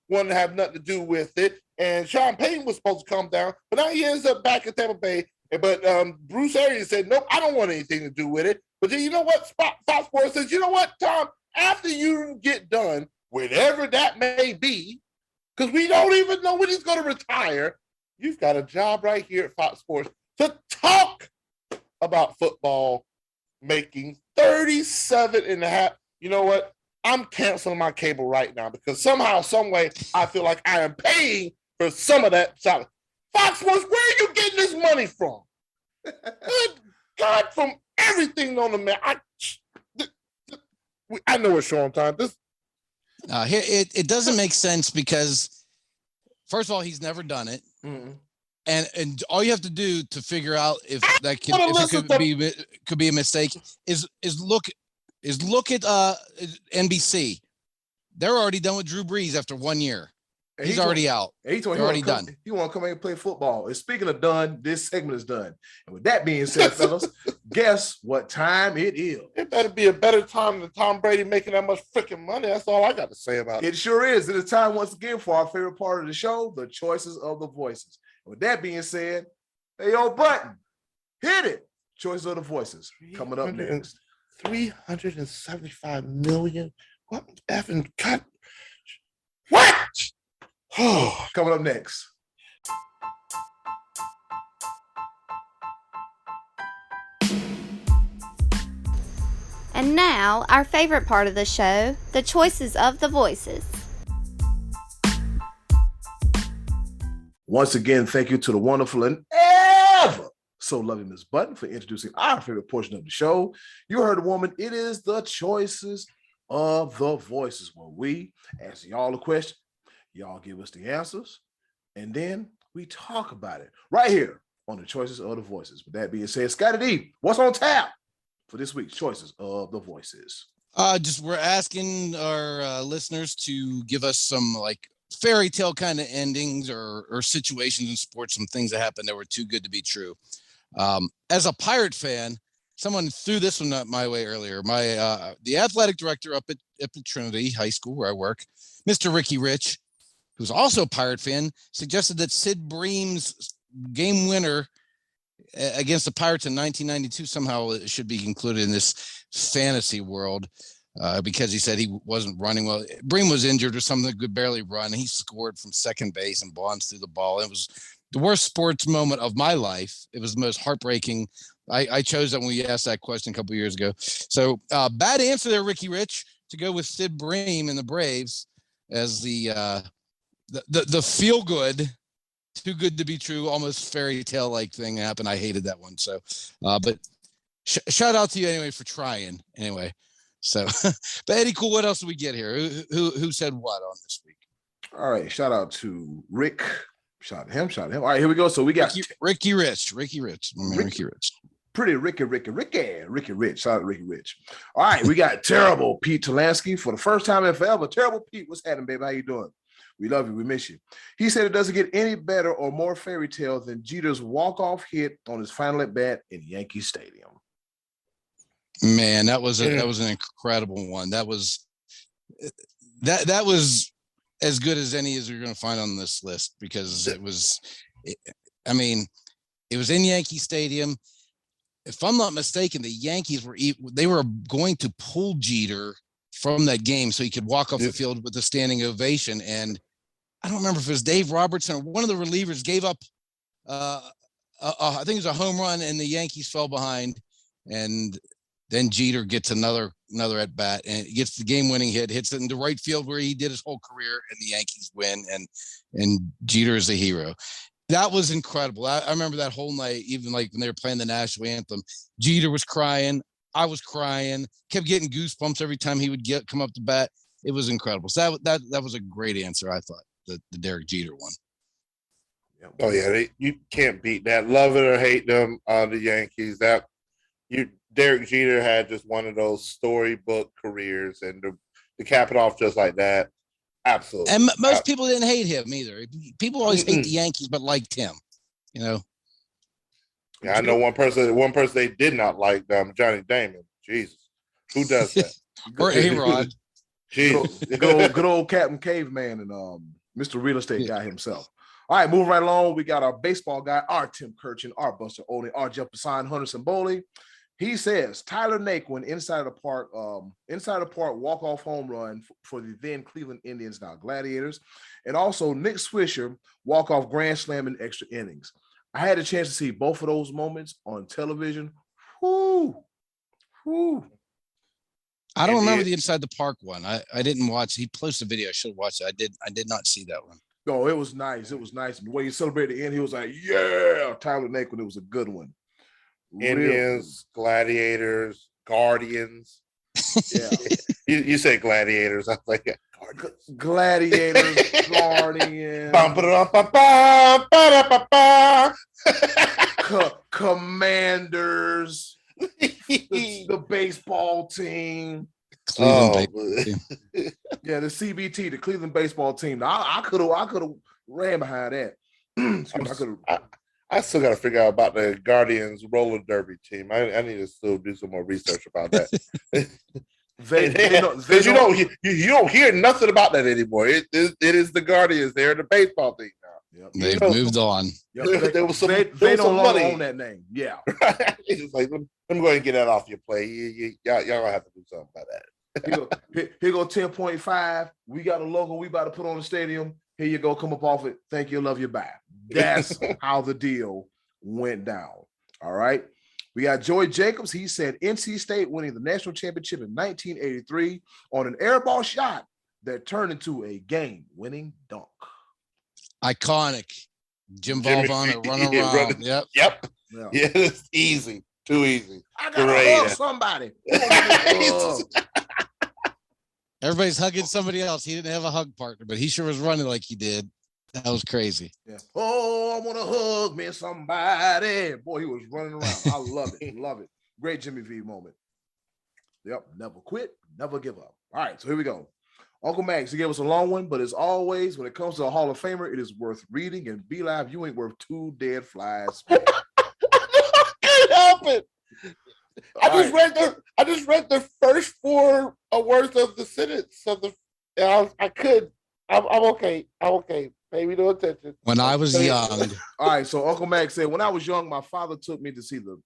wanted to have nothing to do with it. And Sean Payton was supposed to come down, but now he ends up back at Tampa Bay. But Bruce Arians said, nope, I don't want anything to do with it. But then you know what? Fox Sports says, you know what, Tom? After you get done, whatever that may be, because we don't even know when he's going to retire, you've got a job right here at Fox Sports to talk about football, making 37 and a half. You know what? I'm canceling my cable right now because somehow, some way, I feel like I am paying for some of that salary. Fox Sports, where are you getting this money from? Good God, from everything on the man. I know it's showing time. It doesn't make sense because, first of all, he's never done it. Mm-hmm. And all you have to do to figure out if it could be a mistake is look at NBC. They're already done with Drew Brees after 1 year. He's already out. He's already done. He want to come in and play football. And speaking of done, this segment is done. And with that being said, fellas, guess what time it is? It better be a better time than Tom Brady making that much freaking money. That's all I got to say about it. It sure is. It is time once again for our favorite part of the show, the choices of the voices. And with that being said, hey, yo, Button, hit it. Choices of the voices coming up next. 375 million? What effing cut? What? Coming up next. And now, our favorite part of the show, the choices of the voices. Once again, thank you to the wonderful and ever so loving Miss Button for introducing our favorite portion of the show. You heard the woman. It is the choices of the voices where we ask y'all a question. Y'all give us the answers, and then we talk about it right here on the choices of the voices. With that being said, Scottie D, what's on tap for this week's choices of the voices? We're asking our listeners to give us some like fairy tale kind of endings or situations in sports, some things that happened that were too good to be true. As a Pirate fan, someone threw this one my way earlier. The athletic director up at Trinity High School where I work, Mr. Ricky Rich, who's also a Pirate fan, suggested that Sid Bream's game winner against the Pirates in 1992 somehow should be included in this fantasy world because he said he wasn't running well. Bream was injured or something, could barely run. He scored from second base and bonds through the ball. It was the worst sports moment of my life. It was the most heartbreaking. I chose that when we asked that question a couple of years ago. So bad answer there, Ricky Rich, to go with Sid Bream and the Braves as the feel good, too good to be true, almost fairy tale like thing happened. I hated that one. So, but shout out to you anyway for trying. Anyway, so but Eddy Kool, what else do we get here? Who said what on this week? All right, shout out to Rick. Shout at him. All right, here we go. So we got Ricky Rich. Ricky Rich. Pretty Ricky Rich. Shout out to Ricky Rich. All right, we got terrible Pete Talansky for the first time in forever. Terrible Pete, what's happening, baby? How you doing? We love you. We miss you. He said it doesn't get any better or more fairy tale than Jeter's walk-off hit on his final at bat in Yankee Stadium. Man, that was an incredible one. That was as good as any as you're going to find on this list because it was in Yankee Stadium. If I'm not mistaken, the Yankees were going to pull Jeter from that game so he could walk off the field with a standing ovation. And I don't remember if it was Dave Robertson or one of the relievers gave up, I think it was a home run and the Yankees fell behind. And Then Jeter gets another at bat and gets the game-winning hit, hits it in the right field where he did his whole career, and the Yankees win. And Jeter is a hero. That was incredible. I remember that whole night, even like when they were playing the national anthem. Jeter was crying. I was crying. Kept getting goosebumps every time he would come up to bat. It was incredible. So that was a great answer, I thought, the Derek Jeter one. Oh yeah, you can't beat that. Love it or hate them, the Yankees. Derek Jeter had just one of those storybook careers, and to cap it off just like that, absolutely. And most people didn't hate him either. People always hate the Yankees, but liked him. You know. Yeah, I know one person they did not like, Johnny Damon. Jesus, who does that? Or A-Rod. Jesus, good old Captain Caveman and Mr. Real Estate guy himself. All right, moving right along. We got our baseball guy, our Tim Kirchin, our Buster Olney, our Jeff Passan, Hunter Simboli. He says Tyler Naquin inside the park walk-off home run for the then Cleveland Indians, now Gladiators, and also Nick Swisher walk-off grand slam in extra innings. I had a chance to see both of those moments on television. Whoo. I don't remember the inside the park one. I didn't watch. He posted a video. I should have watched it. I did not see that one. No, it was nice. It was nice. And the way he celebrated the end, he was like, yeah, Tyler Naquin. It was a good one. Indians, Gladiators, Guardians. Yeah. you say Gladiators. I was like, yeah, Gladiators, Guardians. Commanders. The baseball team. Cleveland Yeah, the CBT, the Cleveland baseball team. Now, I could have ran behind that. I still got to figure out about the Guardians roller derby team. I need to still do some more research about that. Because you don't hear nothing about that anymore. It is the Guardians. They're the baseball team now. Yep. They've moved on. Yep. They don't longer own that name. Yeah. It's just like, let me go ahead and get that off your plate. Y'all gonna have to do something about that. Here go 10.5. We got a logo we about to put on the stadium. Here you go. Come up off it. Thank you. Love you. Bye. That's how the deal went down. All right. We got Joey Jacobs. He said NC State winning the national championship in 1983 on an airball shot that turned into a game-winning dunk. Iconic. Jim Valvano run around. Yep. Yeah, it's easy. Too easy. I gotta hug somebody. Everybody's hugging somebody else. He didn't have a hug partner, but he sure was running like he did. That was crazy. Yeah. Oh, I want to hug me somebody. Boy, he was running around. I love it. Love it. Great Jimmy V moment. Yep. Never quit. Never give up. All right. So here we go. Uncle Max, he gave us a long one, but as always, when it comes to a Hall of Famer, it is worth reading. And Be Live, you ain't worth two dead flies. I can't help it. I just read the first four words of the sentence of the. I could. I'm okay. I'm okay. Pay me no attention. When I was young. All right. So Uncle Max said, when I was young, my father took me to see the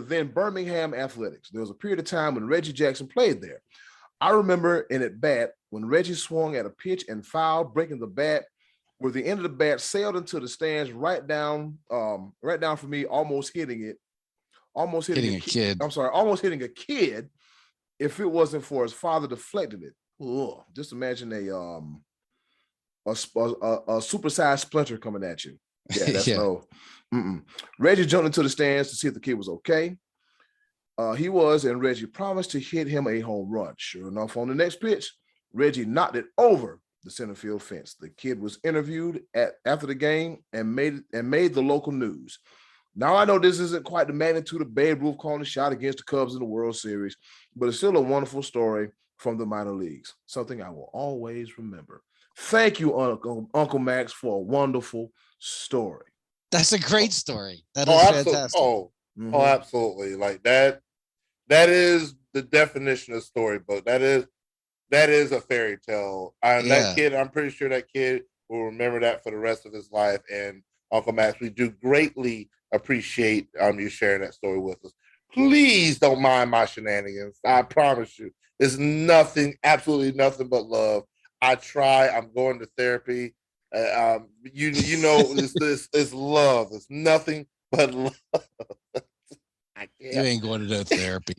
then Birmingham Athletics. There was a period of time when Reggie Jackson played there. I remember in at bat when Reggie swung at a pitch and fouled, breaking the bat, where the end of the bat sailed into the stands right down for me, almost hitting it. Almost hitting a kid. I'm sorry, almost hitting a kid if it wasn't for his father deflecting it. Ugh. Just imagine a supersized splinter coming at you. Yeah, that's no. Reggie jumped into the stands to see if the kid was okay. He was, and Reggie promised to hit him a home run. Sure enough, on the next pitch, Reggie knocked it over the center field fence. The kid was interviewed after the game and made the local news. Now, I know this isn't quite the magnitude of Babe Ruth calling a shot against the Cubs in the World Series, but it's still a wonderful story from the minor leagues, something I will always remember. Thank you, Uncle Max, for a wonderful story. That's a great story. That is fantastic. Oh, absolutely. Like that is the definition of storybook. That is a fairy tale. That kid, I'm pretty sure that kid will remember that for the rest of his life. And Uncle Max, we do greatly appreciate you sharing that story with us. Please don't mind my shenanigans. I promise you. It's nothing, absolutely nothing but love. I try. I'm going to therapy. It's love. It's nothing but love. I You ain't going to no therapy.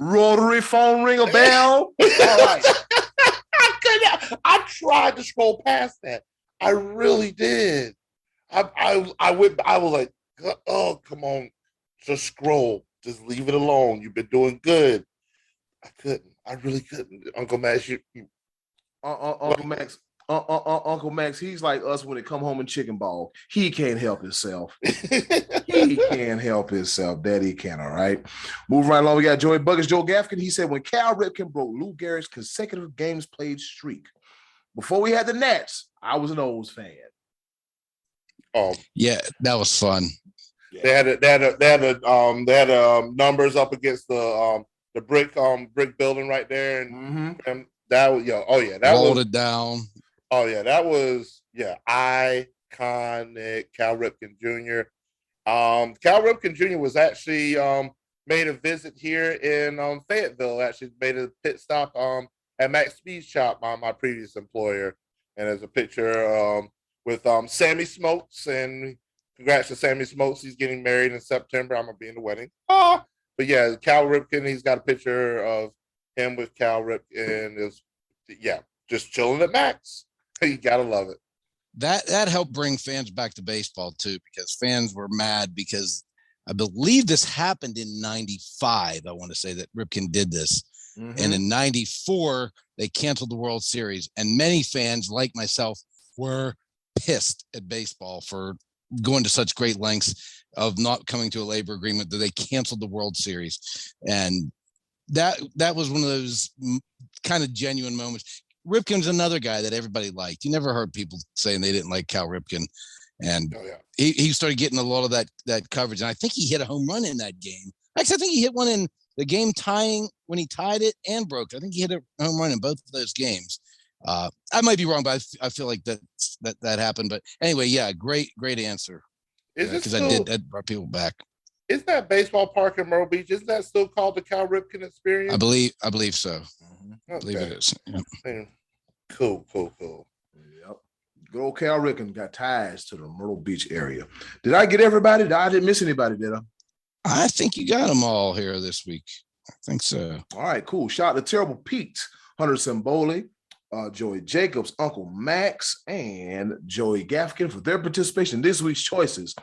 Rotary phone ring a bell. All right. I tried to scroll past that. I really did. I was like, oh, come on, just scroll. Just leave it alone. You've been doing good. I couldn't. I really couldn't. Uncle Max, Uncle Max, he's like us when it come home in chicken ball. He can't help himself. He can't help himself. That he can, all right. Move right along. We got Joey Buggins, Joe Gaffigan. He said when Cal Ripken broke Lou Gehrig's consecutive games played streak, before we had the Nats, I was an O's fan. Yeah, that was fun. Yeah. They had numbers up against the brick building right there, and that was that rolled it down. Oh yeah, that was iconic. Cal Ripken Jr. Cal Ripken Jr. was actually made a visit here in Fayetteville. Actually made a pit stop at Max Speed Shop, my previous employer, and there's a picture with Sammy Smokes, and congrats to Sammy Smokes. He's getting married in September. I'm gonna be in the wedding. But yeah, Cal Ripken. He's got a picture of him with Cal Ripken. Just chilling at Max. You gotta love it. That helped bring fans back to baseball too, because fans were mad because I believe this happened in '95. I want to say that Ripken did this. And in '94, they canceled the World Series. And many fans, like myself, were pissed at baseball for going to such great lengths of not coming to a labor agreement that they canceled the World Series. And that was one of those kind of genuine moments. Ripken's another guy that everybody liked. You never heard people saying they didn't like Cal Ripken. And he started getting a lot of that coverage. And I think he hit a home run in that game. Actually, I think he hit one in the game tying when he tied it and broke. I think he hit a home run in both of those games. I might be wrong, but I feel like that happened. But anyway, yeah, great answer. Because that brought people back. Is that baseball park in Myrtle Beach? Isn't that still called the Cal Ripken Experience? I believe so. Okay. I believe it is. Yeah. Cool. Yep. Good old Cal Ripken got ties to the Myrtle Beach area. Did I get everybody? I didn't miss anybody, did I? I think you got them all here this week. I think so. All right, cool. Shout out to Terrible Pete, Hunter Simboli, Joey Jacobs, Uncle Max, and Joey Gaffigan for their participation in this week's choices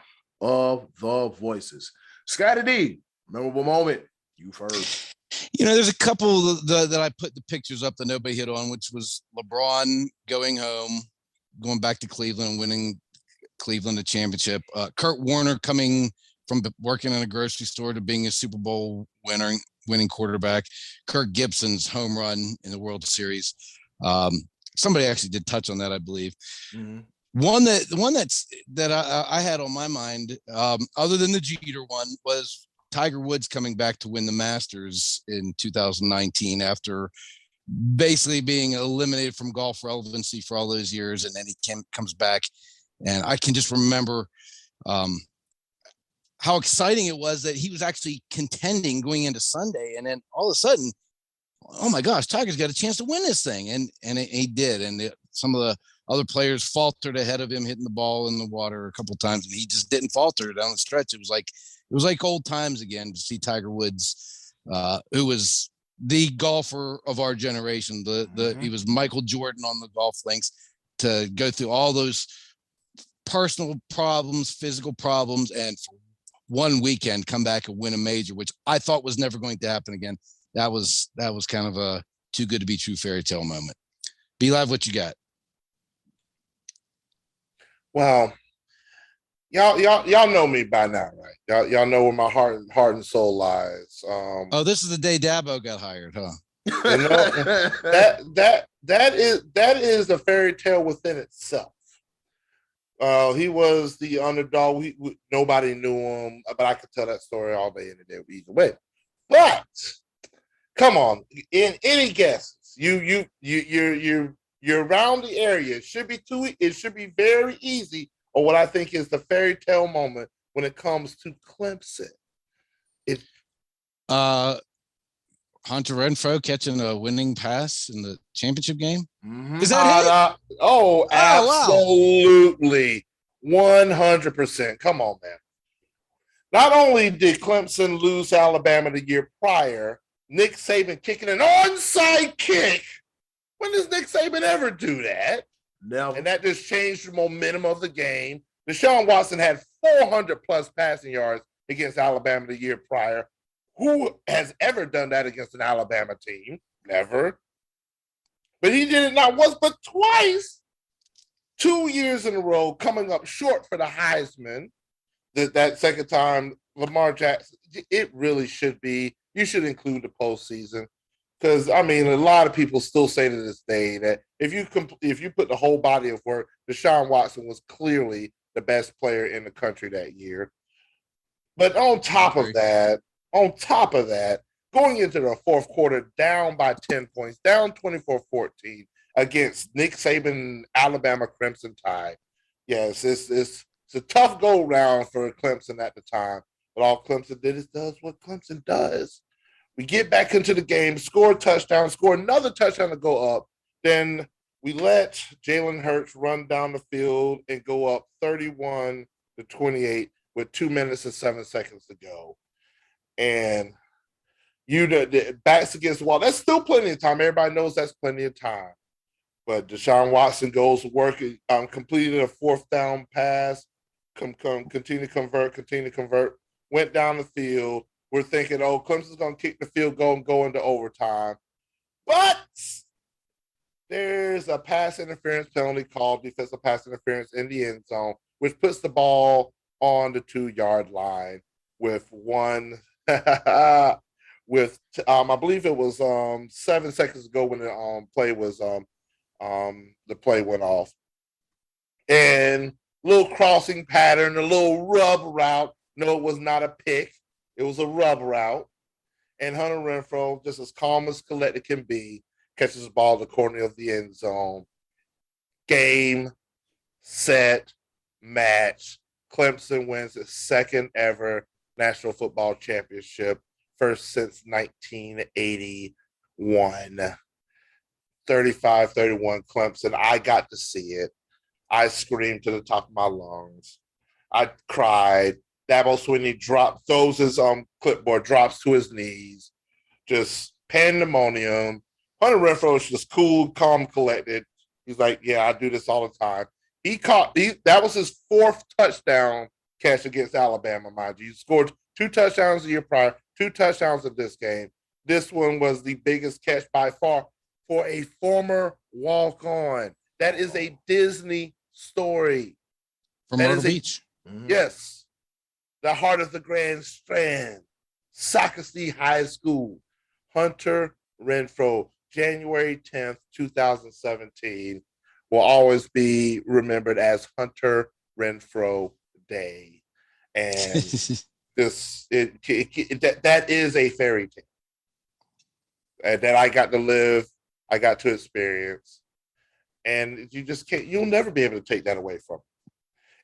of the voices. Scottie D, memorable moment. You first. There's a couple that I put the pictures up that nobody hit on, which was LeBron going home, going back to Cleveland and winning Cleveland a championship. Kurt Warner coming from working in a grocery store to being a Super Bowl winning quarterback. Kirk Gibson's home run in the World Series. Somebody actually did touch on that, I believe. One that I had on my mind, other than the Jeter one, was Tiger Woods coming back to win the Masters in 2019 after basically being eliminated from golf relevancy for all those years, and then he comes back, and I can just remember how exciting it was that he was actually contending going into Sunday, and then all of a sudden, oh my gosh, Tiger's got a chance to win this thing, and he did, and some of the other players faltered ahead of him, hitting the ball in the water a couple of times, and he just didn't falter down the stretch. It was like old times again to see Tiger Woods, who was the golfer of our generation. He was Michael Jordan on the golf links, to go through all those personal problems, physical problems, and for one weekend come back and win a major, which I thought was never going to happen again. That was kind of a too good to be true fairy tale moment. Be Live, what you got? Well, y'all know me by now, right? Y'all know where my heart and soul lies. This is the day Dabo got hired, huh? That is a fairy tale within itself. He was the underdog. Nobody knew him, but I could tell that story all day in the day either way. But come on, in any guesses, you're around the area. It should be very easy. Or what I think is the fairy tale moment when it comes to Clemson. Hunter Renfrow catching a winning pass in the championship game. Is that it? Absolutely. Wow. 100%. Come on, man. Not only did Clemson lose to Alabama the year prior, Nick Saban kicking an onside kick. When does Nick Saban ever do that? Never. And that just changed the momentum of the game. Deshaun Watson had 400 plus passing yards against Alabama the year prior. Who has ever done that against an Alabama team? Never. But he did it not once, but twice. 2 years in a row, coming up short for the Heisman. That second time, Lamar Jackson, it really should be. You should include the postseason. Because, I mean, a lot of people still say to this day that if you put the whole body of work, Deshaun Watson was clearly the best player in the country that year. But on top of that, going into the fourth quarter, down by 10 points, down 24-14 against Nick Saban, Alabama Crimson Tide. Yes, it's a tough go-round for Clemson at the time. But all Clemson did is does what Clemson does. We get back into the game, score a touchdown, score another touchdown to go up. Then we let Jalen Hurts run down the field and go up 31-28 with 2 minutes and 7 seconds to go. And the backs against the wall. That's still plenty of time. Everybody knows that's plenty of time. But Deshaun Watson goes to work, completed a fourth down pass, continue to convert, went down the field. We're thinking, oh, Clemson's going to kick the field goal and go into overtime. But there's a pass interference penalty called, defensive pass interference in the end zone, which puts the ball on the 2-yard line with I believe it was 7 seconds ago when the play was the play went off. And little crossing pattern, a little rub route. No, it was not a pick. It was a rub route. And Hunter Renfrow, just as calm as collected can be, catches the ball at the corner of the end zone. Game, set, match. Clemson wins its second ever National Football Championship, first since 1981. 35-31 Clemson. I got to see it. I screamed to the top of my lungs. I cried. Dabo Swinney throws his clipboard, drops to his knees, just pandemonium. Hunter Renfrow is just cool, calm, collected. He's like, yeah, I do this all the time. That was his fourth touchdown catch against Alabama, mind you. He scored 2 touchdowns the year prior, 2 touchdowns in this game. This one was the biggest catch by far for a former walk-on. That is a Disney story. From Myrtle Beach. Yes. The heart of the Grand Strand, Socastee High School, Hunter Renfrow, January 10th, 2017, will always be remembered as Hunter Renfrow Day. And that is a fairy tale that I got to live, I got to experience. And you'll never be able to take that away from me.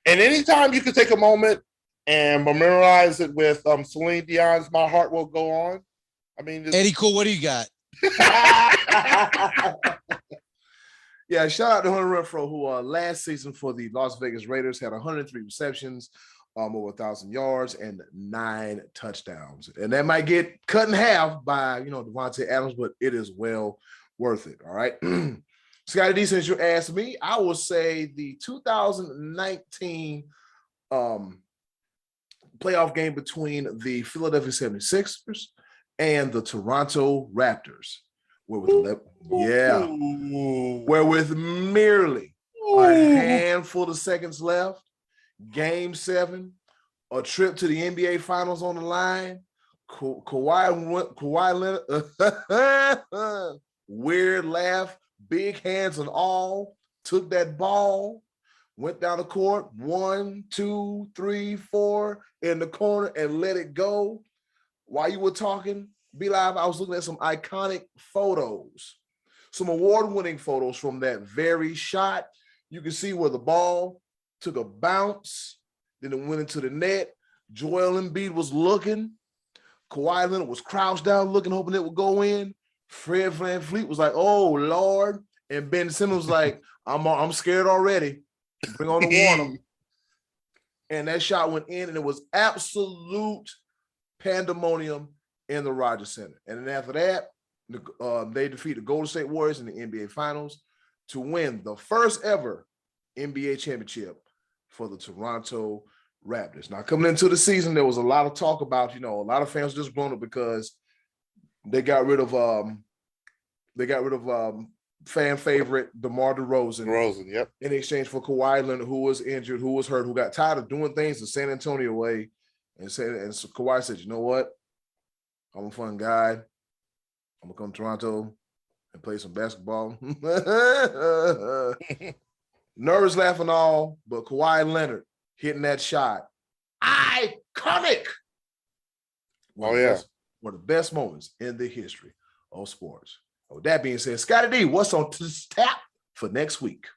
And anytime you can take a moment and memorize it with Celine Dion's "My Heart Will Go On." I mean, Eddy Kool, what do you got? Yeah, shout out to Hunter Renfrow, who last season for the Las Vegas Raiders had 103 receptions, over 1,000 yards, and 9 touchdowns. And that might get cut in half by Devontae Adams, but it is well worth it. All right. Scottie D, since you asked me, I will say the 2019 playoff game between the Philadelphia 76ers and the Toronto Raptors, where with merely a handful of seconds left, Game 7, a trip to the NBA Finals on the line, Kawhi Leonard, weird laugh, big hands and all, took that ball, went down the court, 1, 2, 3, 4 in the corner and let it go. While you were talking, B-Live, I was looking at some iconic photos, some award-winning photos from that very shot. You can see where the ball took a bounce, then it went into the net. Joel Embiid was looking. Kawhi Leonard was crouched down looking, hoping it would go in. Fred VanVleet was like, oh, Lord. And Ben Simmons was like, I'm scared already. Bring on the water. And that shot went in, and it was absolute pandemonium in the Rogers Center. And then after that, they defeated the Golden State Warriors in the NBA Finals to win the first ever NBA championship for the Toronto Raptors. Now, coming into the season, there was a lot of talk about, a lot of fans just blown up because they got rid of fan favorite DeMar DeRozan. Yep. In exchange for Kawhi Leonard, who was injured, who was hurt, who got tired of doing things the San Antonio way, and so Kawhi said, "You know what? I'm a fun guy. I'm gonna come to Toronto and play some basketball." Nervous laughing all, but Kawhi Leonard hitting that shot, iconic. One of the best moments in the history of sports. With that being said, Scottie D, what's on tap for next week?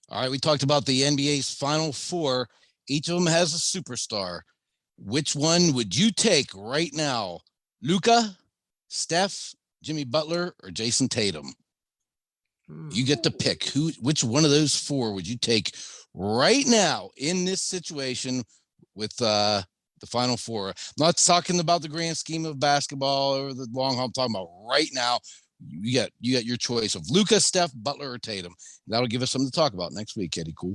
All right, we talked about the NBA's Final Four. Each of them has a superstar. Which one would you take right now? Luka, Steph, Jimmy Butler, or Jason Tatum? You get to pick. Which one of those four would you take right now in this situation with the Final Four? I'm not talking about the grand scheme of basketball or the long haul. I'm talking about right now. You got your choice of Luka, Steph, Butler, or Tatum. That'll give us something to talk about next week, Eddy Kool.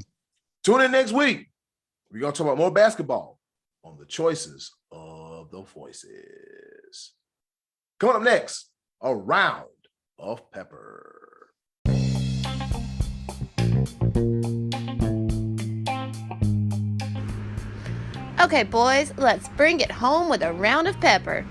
Tune in next week. We're going to talk about more basketball on the choices of the voices. Coming up next, a round of pepper. Okay, boys, let's bring it home with a round of pepper.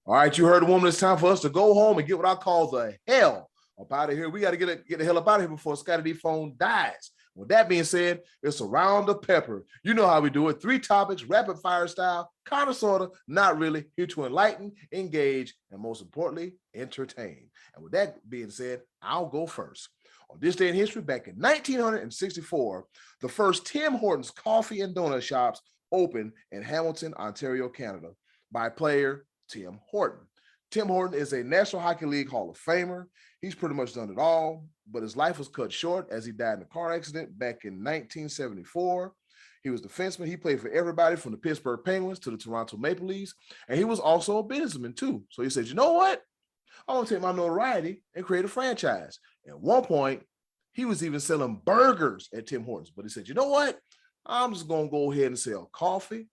All right, you heard the woman. It's time for us to go home and get what I call the hell up out of here. We got to get the hell up out of here before Scottie D phone dies. With that being said, it's a round of pepper. You know how we do it. 3 topics, rapid fire style, kind of, sort of, not really, here to enlighten, engage, and most importantly, entertain. And with that being said, I'll go first. On this day in history, back in 1964, the first Tim Hortons coffee and donut shops opened in Hamilton, Ontario, Canada, by player Tim Horton. Tim Horton is a National Hockey League Hall of Famer. He's pretty much done it all, but his life was cut short as he died in a car accident back in 1974. He was a defenseman. He played for everybody from the Pittsburgh Penguins to the Toronto Maple Leafs, and he was also a businessman too. So he said, you know what? I'm going to take my notoriety and create a franchise. At one point, he was even selling burgers at Tim Hortons, but he said, you know what? I'm just going to go ahead and sell coffee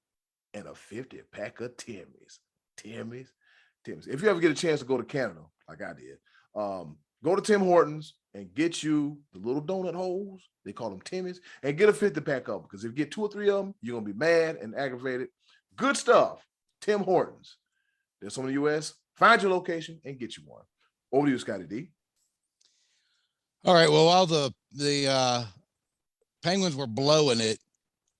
and a 50-pack of Timmy's. Timmy's. If you ever get a chance to go to Canada, like I did, go to Tim Hortons and get you the little donut holes. They call them Timmy's, and get a 50-pack of them, because if you get 2 or 3 of them, you're going to be mad and aggravated. Good stuff. Tim Hortons. There's some in the U.S. Find your location and get you one. Over to you, Scottie D. All right. Well, while the Penguins were blowing it,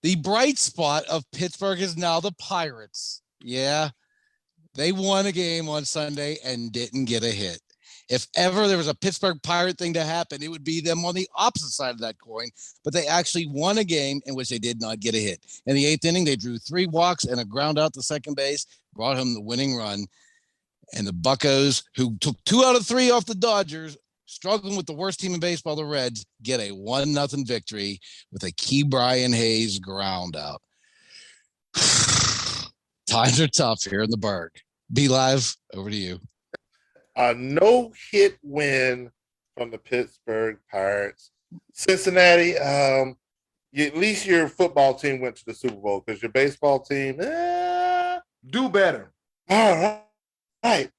the bright spot of Pittsburgh is now the Pirates. Yeah. They won a game on Sunday and didn't get a hit. If ever there was a Pittsburgh Pirate thing to happen, it would be them on the opposite side of that coin. But they actually won a game in which they did not get a hit. In the 8th inning, they drew 3 walks and a ground out to second base, brought home the winning run. And the Buccos, who took 2 out of 3 off the Dodgers, struggling with the worst team in baseball, the Reds, get a 1-0 victory with a Key Brian Hayes ground out. Times are tough here in the Berg. Be Live, over to you. A no-hit win from the Pittsburgh Pirates. Cincinnati, at least your football team went to the Super Bowl, because your baseball team, do better. All right.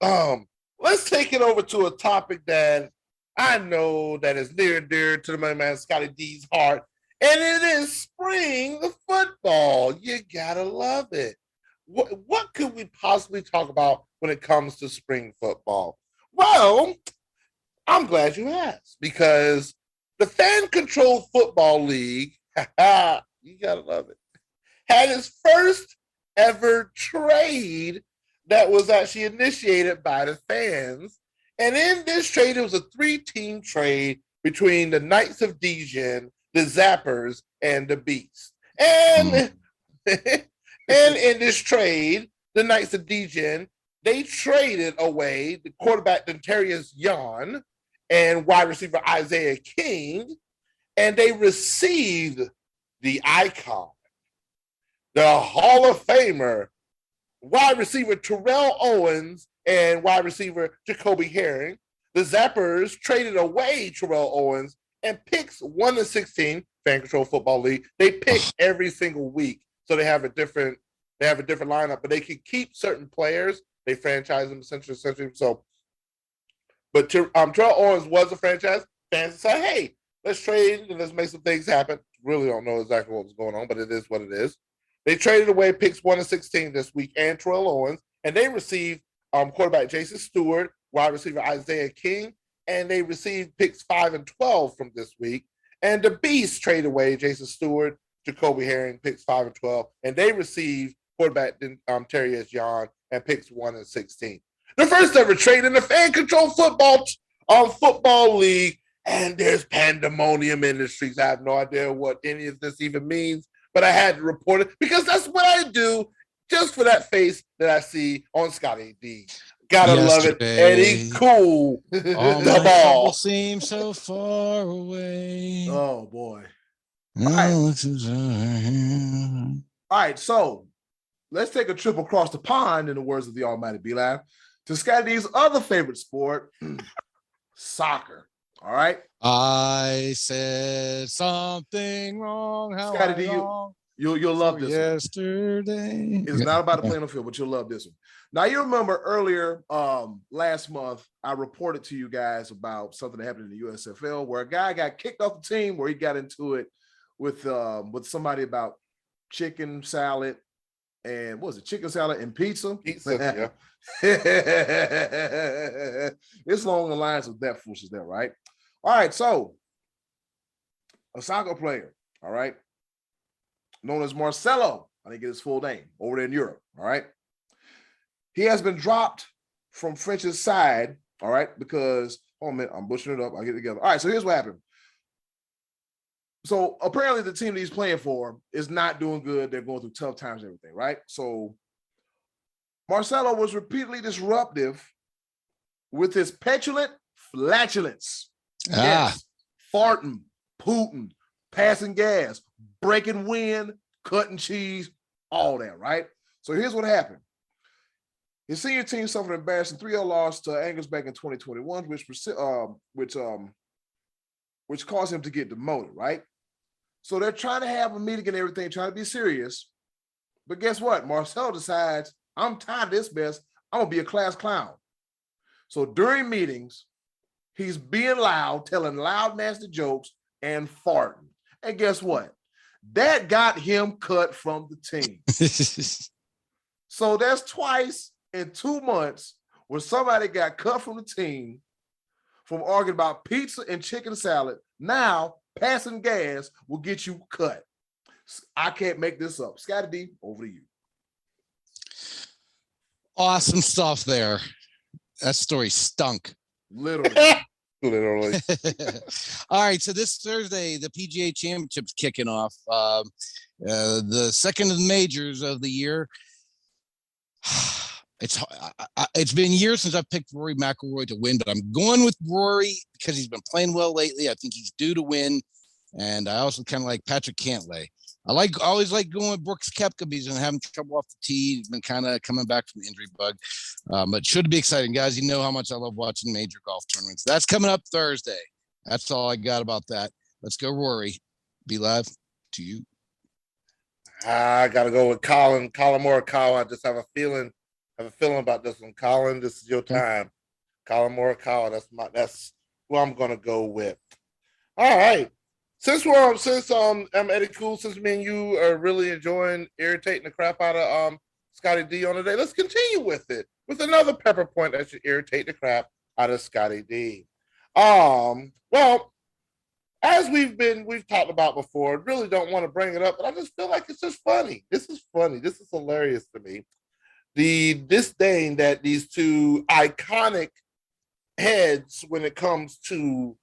Let's take it over to a topic that I know that is near and dear to my man Scottie D's heart, and it is spring football. You gotta love it. What could we possibly talk about when it comes to spring football? Well, I'm glad you asked, because the Fan Control Football League, you gotta love it, had its first ever trade that was actually initiated by the fans. And in this trade, it was a 3-team trade between the Knights of Dijon, the Zappers, and the Beasts. And in this trade, the Knights of Dijon, they traded away the quarterback Darius Young and wide receiver Isaiah King and they received the icon, the Hall of Famer, wide receiver Terrell Owens and wide receiver Jacoby Herring. The Zappers traded away Terrell Owens and picks 1-16, Fan Control Football League. They pick every single week, so they have a different lineup, but they can keep certain players. They franchise them essentially. So, but Terrell Owens was a franchise. Fans said, "Hey, let's trade and let's make some things happen." Really don't know exactly what was going on, but it is what it is. They traded away picks 1-16 this week and Terrell Owens, and they received quarterback Jason Stewart, wide receiver Isaiah King, and they received picks 5 and 12 from this week. And the Beast traded away Jason Stewart, Jacoby Herring, picks 5 and 12, and they received quarterback Terry S. Yon and picks 1 and 16. The first ever trade in the Fan Control Football League, and there's pandemonium in the streets. I have no idea what any of this even means, but I had to report it because that's what I do just for that face that I see on Scottie D. Gotta love it. Eddy Kool, the ball. Seems so far away. Oh boy. All right, so let's take a trip across the pond, in the words of the almighty B-Live, to Scottie D's other favorite sport, soccer. All right. I said something wrong. How Scottie D, you'll love this yesterday. one. It's not about to play on the field, but you'll love this one. Now, you remember earlier last month, I reported to you guys about something that happened in the USFL where a guy got kicked off the team where he got into it with somebody about chicken salad and what was it? Chicken salad and pizza? Yeah. It's along the lines of that foolishness there, right? All right, so a soccer player, all right, known as Marcelo, I didn't get his full name, over there in Europe, all right? He has been dropped from French's side, all right, because, oh man, I'm bushing it up, I'll get it together. All right, so here's what happened. So apparently the team that he's playing for is not doing good. They're going through tough times and everything, right? So Marcelo was repeatedly disruptive with his petulant flatulence. Yes, farting, pooting, passing gas, breaking wind, cutting cheese, all that, right? So here's what happened. His senior team suffered an embarrassing 3-0 loss to Angers back in 2021, which caused him to get demoted, right? So they're trying to have a meeting and everything, trying to be serious. But guess what? Marcelo decides, I'm tired of this mess. I'm going to be a class clown. So during meetings, he's being loud, telling loud, nasty jokes, and farting. And guess what? That got him cut from the team. So that's twice in 2 months where somebody got cut from the team from arguing about pizza and chicken salad. Now, passing gas will get you cut. I can't make this up. Scottie D, over to you. Awesome stuff there. That story stunk. Literally. Literally. All right. So this Thursday, the PGA Championship's kicking off. The second of the majors of the year. It's been years since I've picked Rory McIlroy to win, but I'm going with Rory because he's been playing well lately. I think he's due to win. And I also kind of like Patrick Cantlay. I always like going with Brooks Koepka. He's been having trouble off the tee. He's been kind of coming back from the injury bug. But it should be exciting, guys. You know how much I love watching major golf tournaments. That's coming up Thursday. That's all I got about that. Let's go, Rory. Be live to you. I got to go with Collin Morikawa. I just have a feeling about this one. Collin, this is your time. Collin Morikawa. That's who I'm going to go with. All right. Since Eddy Kool, since me and you are really enjoying irritating the crap out of Scottie D on today, let's continue with it with another pepper point that should irritate the crap out of Scottie D. Well, as we've talked about before, really don't want to bring it up, but I just feel like it's just funny. This is funny. This is hilarious to me. The disdain that these two iconic heads when it comes to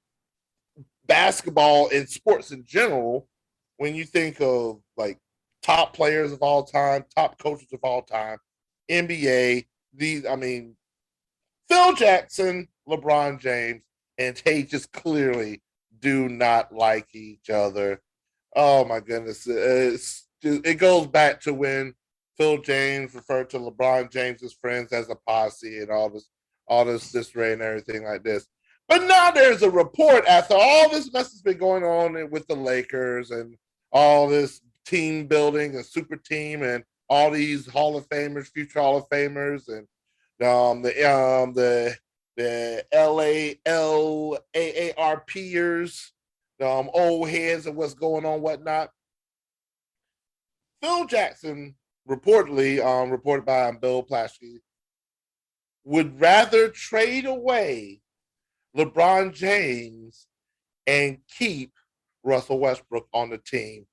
basketball and sports in general, when you think of like top players of all time, top coaches of all time, NBA, Phil Jackson, LeBron James, and they just clearly do not like each other. Oh my goodness. It goes back to when Phil James referred to LeBron James's friends as a posse and all this disarray and everything like this. But now there's a report after all this mess has been going on with the Lakers and all this team building and super team and all these Hall of Famers, future Hall of Famers, and the LAARPers, old heads of what's going on, whatnot. Phil Jackson reportedly, reported by Bill Plaschke, would rather trade away LeBron James and keep Russell Westbrook on the team.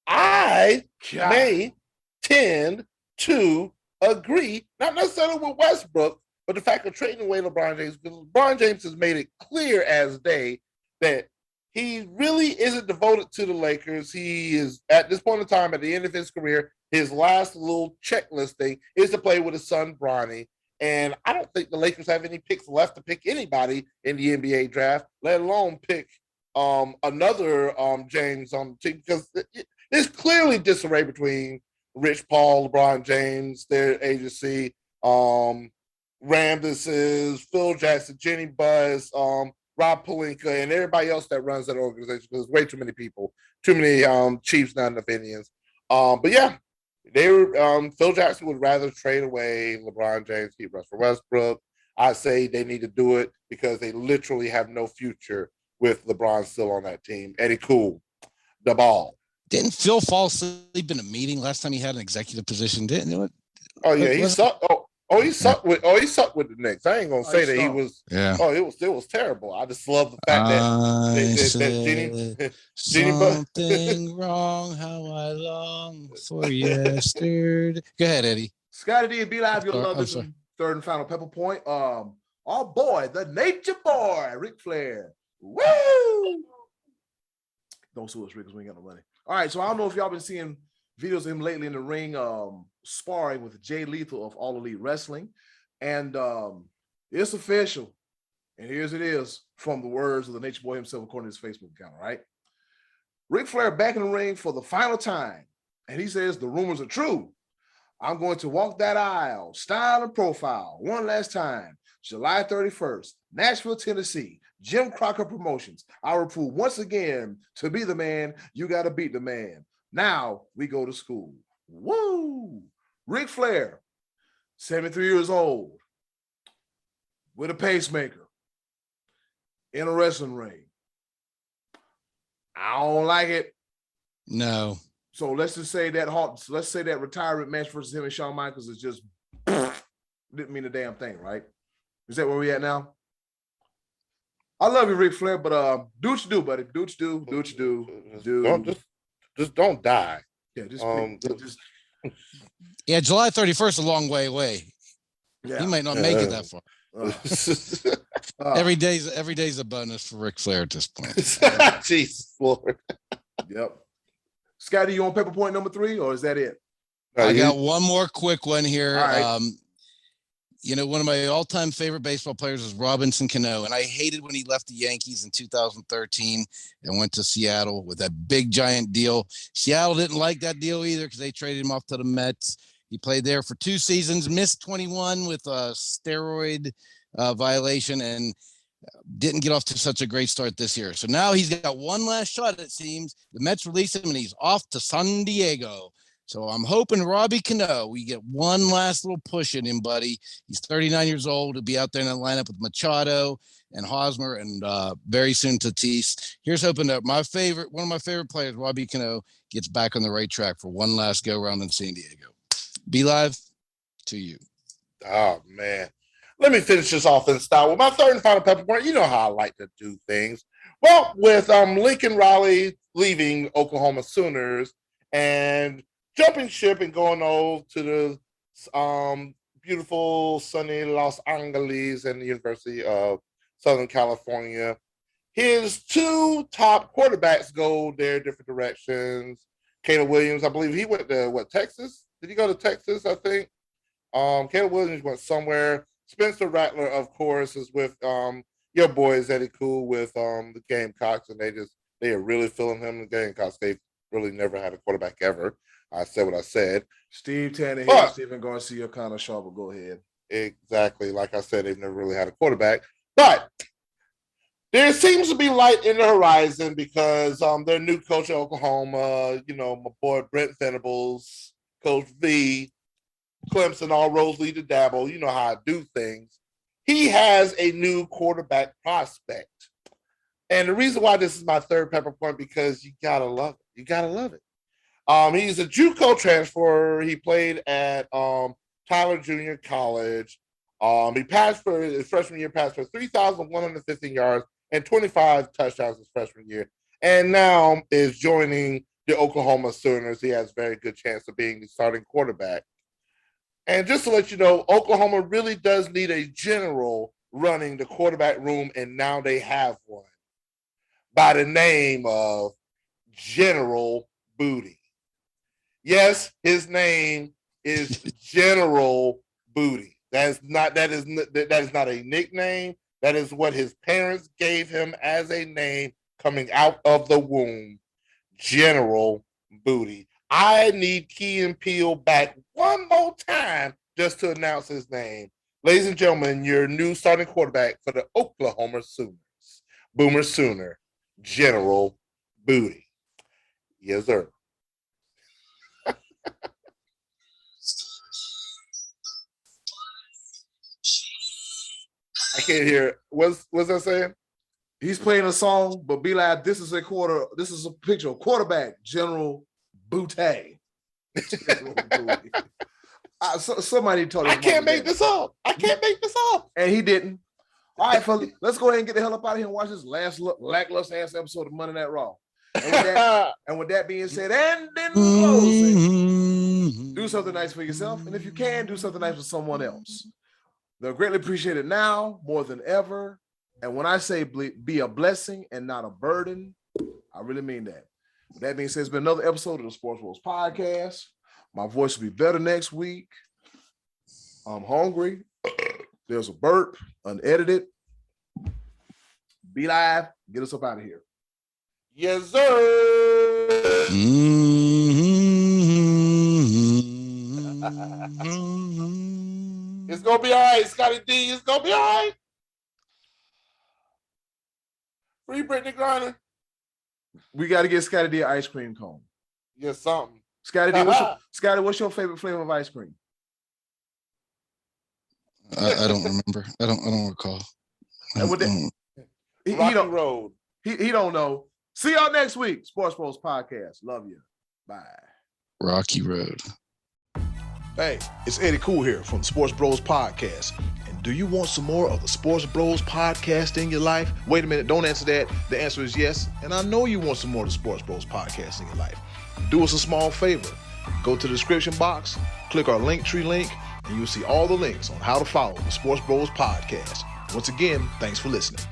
I may tend to agree, not necessarily with Westbrook, but the fact of trading away LeBron James, because LeBron James has made it clear as day that he really isn't devoted to the Lakers. He is, at this point in time, at the end of his career, his last little checklist thing is to play with his son, Bronny. And I don't think the Lakers have any picks left to pick anybody in the NBA draft, let alone pick another James on the team, because there's clearly disarray between Rich Paul, LeBron James, their agency, Ramdis's, Phil Jackson, Jenny Buzz, Rob Pelinka, and everybody else that runs that organization, because there's way too many people, too many Chiefs, not enough Indians. But yeah, they were Phil Jackson would rather trade away LeBron James, keep Russell Westbrook. I say they need to do it because they literally have no future with LeBron still on that team. Eddy Kool, the ball. Didn't Phil fall asleep in a meeting last time he had an executive position? Didn't it? Oh yeah, he sucked. He sucked with the Knicks. I ain't gonna say that he was. Yeah. Oh, it was terrible. I just love the fact that Jenny something wrong. How I long for yesterday. Go ahead, Eddie. Scottie D and B Live, you'll love this third and final pepper point. Oh boy, the nature boy, Ric Flair. Woo! Don't sue us, Rick, because we ain't got no money. All right, so I don't know if y'all been seeing videos of him lately in the ring, sparring with Jay Lethal of All Elite Wrestling, and it's official. And here's it is from the words of the Nature Boy himself, according to his Facebook account. Right, Ric Flair back in the ring for the final time, and he says the rumors are true. I'm going to walk that aisle, style and profile, one last time, July 31st, Nashville, Tennessee. Jim Crocker Promotions. I will prove once again to be the man, you got to beat the man. Now we go to school. Woo! Ric Flair, 73 years old, with a pacemaker, in a wrestling ring. I don't like it. No. So let's just say that retirement match versus him and Shawn Michaels is just didn't mean a damn thing, right? Is that where we at now? I love you, Ric Flair, but do what you do, buddy. Do what you do. Just don't die. Yeah, just yeah. July 31st, a long way away. Yeah. He might not make it that far. Every day's a bonus for Ric Flair at this point. Jesus Lord. Yep. Scotty, you on paper point number 3, or is that it? I got one more quick one here. Right. One of my all-time favorite baseball players is Robinson Cano, and I hated when he left the Yankees in 2013 and went to Seattle with that big, giant deal. Seattle didn't like that deal either because they traded him off to the Mets. He played there for 2 seasons, missed 21 with a steroid violation, and didn't get off to such a great start this year. So now he's got one last shot, it seems. The Mets release him, and he's off to San Diego. So I'm hoping Robbie Cano, we get one last little push in him, buddy. He's 39 years old. He'll be out there in that lineup with Machado and Hosmer and very soon Tatis. Here's hoping that one of my favorite players, Robbie Cano, gets back on the right track for one last go round in San Diego. Be live to you. Oh, man. Let me finish this off in style with my third and final pepper point. You know how I like to do things. Well, with Lincoln Riley leaving Oklahoma Sooners and jumping ship and going over to the beautiful, sunny Los Angeles and the University of Southern California. His 2 top quarterbacks go their different directions. Caleb Williams, I believe he went to, Texas? Did he go to Texas, I think? Caleb Williams went somewhere. Spencer Rattler, of course, is with your boy is Eddy Kool with the Gamecocks, and they are really feeling him in the Gamecocks. They've really never had a quarterback ever. I said what I said. Steve Tannehill, Stephen Garcia, Connor Shaw, but go ahead. Exactly. Like I said, they've never really had a quarterback. But there seems to be light in the horizon because their new coach at Oklahoma, my boy Brent Venables, Coach V, Clemson, all roads lead to Dabble. You know how I do things. He has a new quarterback prospect. And the reason why this is my third pepper point, because you got to love it. You got to love it. He's a JUCO transfer. He played at Tyler Junior College. He passed for his freshman year, passed for 3,115 yards and 25 touchdowns his freshman year. And now is joining the Oklahoma Sooners. He has a very good chance of being the starting quarterback. And just to let you know, Oklahoma really does need a general running the quarterback room, and now they have one by the name of General Booty. Yes, his name is General Booty. That is not a nickname. That is what his parents gave him as a name coming out of the womb. General Booty. I need Key and Peele back one more time just to announce his name. Ladies and gentlemen, your new starting quarterback for the Oklahoma Sooners. Boomer Sooner. General Booty. Yes, sir. I can't hear. What's that saying? He's playing a song, but be like, this is a picture of quarterback, General Booty. Somebody told him. I can't make this up. And he didn't. All right, fellas, let's go ahead and get the hell up out of here and watch this last lackluster ass episode of Monday Night Raw. And with that being said, and in closing, do something nice for yourself. And if you can, do something nice for someone else. They'll greatly appreciate it now more than ever. And when I say be a blessing and not a burden, I really mean that. With that being said, it's been another episode of the Sports Bros Podcast. My voice will be better next week. I'm hungry. There's a burp, unedited. Be live. Get us up out of here. Yes, sir. It's going to be all right, Scottie D. It's going to be all right. Free Brittany Griner. We got to get Scottie D an ice cream cone. Yes, something. Scottie D, what's your favorite flavor of ice cream? I don't remember. I don't recall. He don't know. See y'all next week. Sports Bros Podcast. Love you. Bye. Rocky Road. Hey, it's Eddy Kool here from the Sports Bros Podcast. And do you want some more of the Sports Bros Podcast in your life? Wait a minute, don't answer that. The answer is yes. And I know you want some more of the Sports Bros Podcast in your life. Do us a small favor. Go to the description box, click our Linktree link, and you'll see all the links on how to follow the Sports Bros Podcast. Once again, thanks for listening.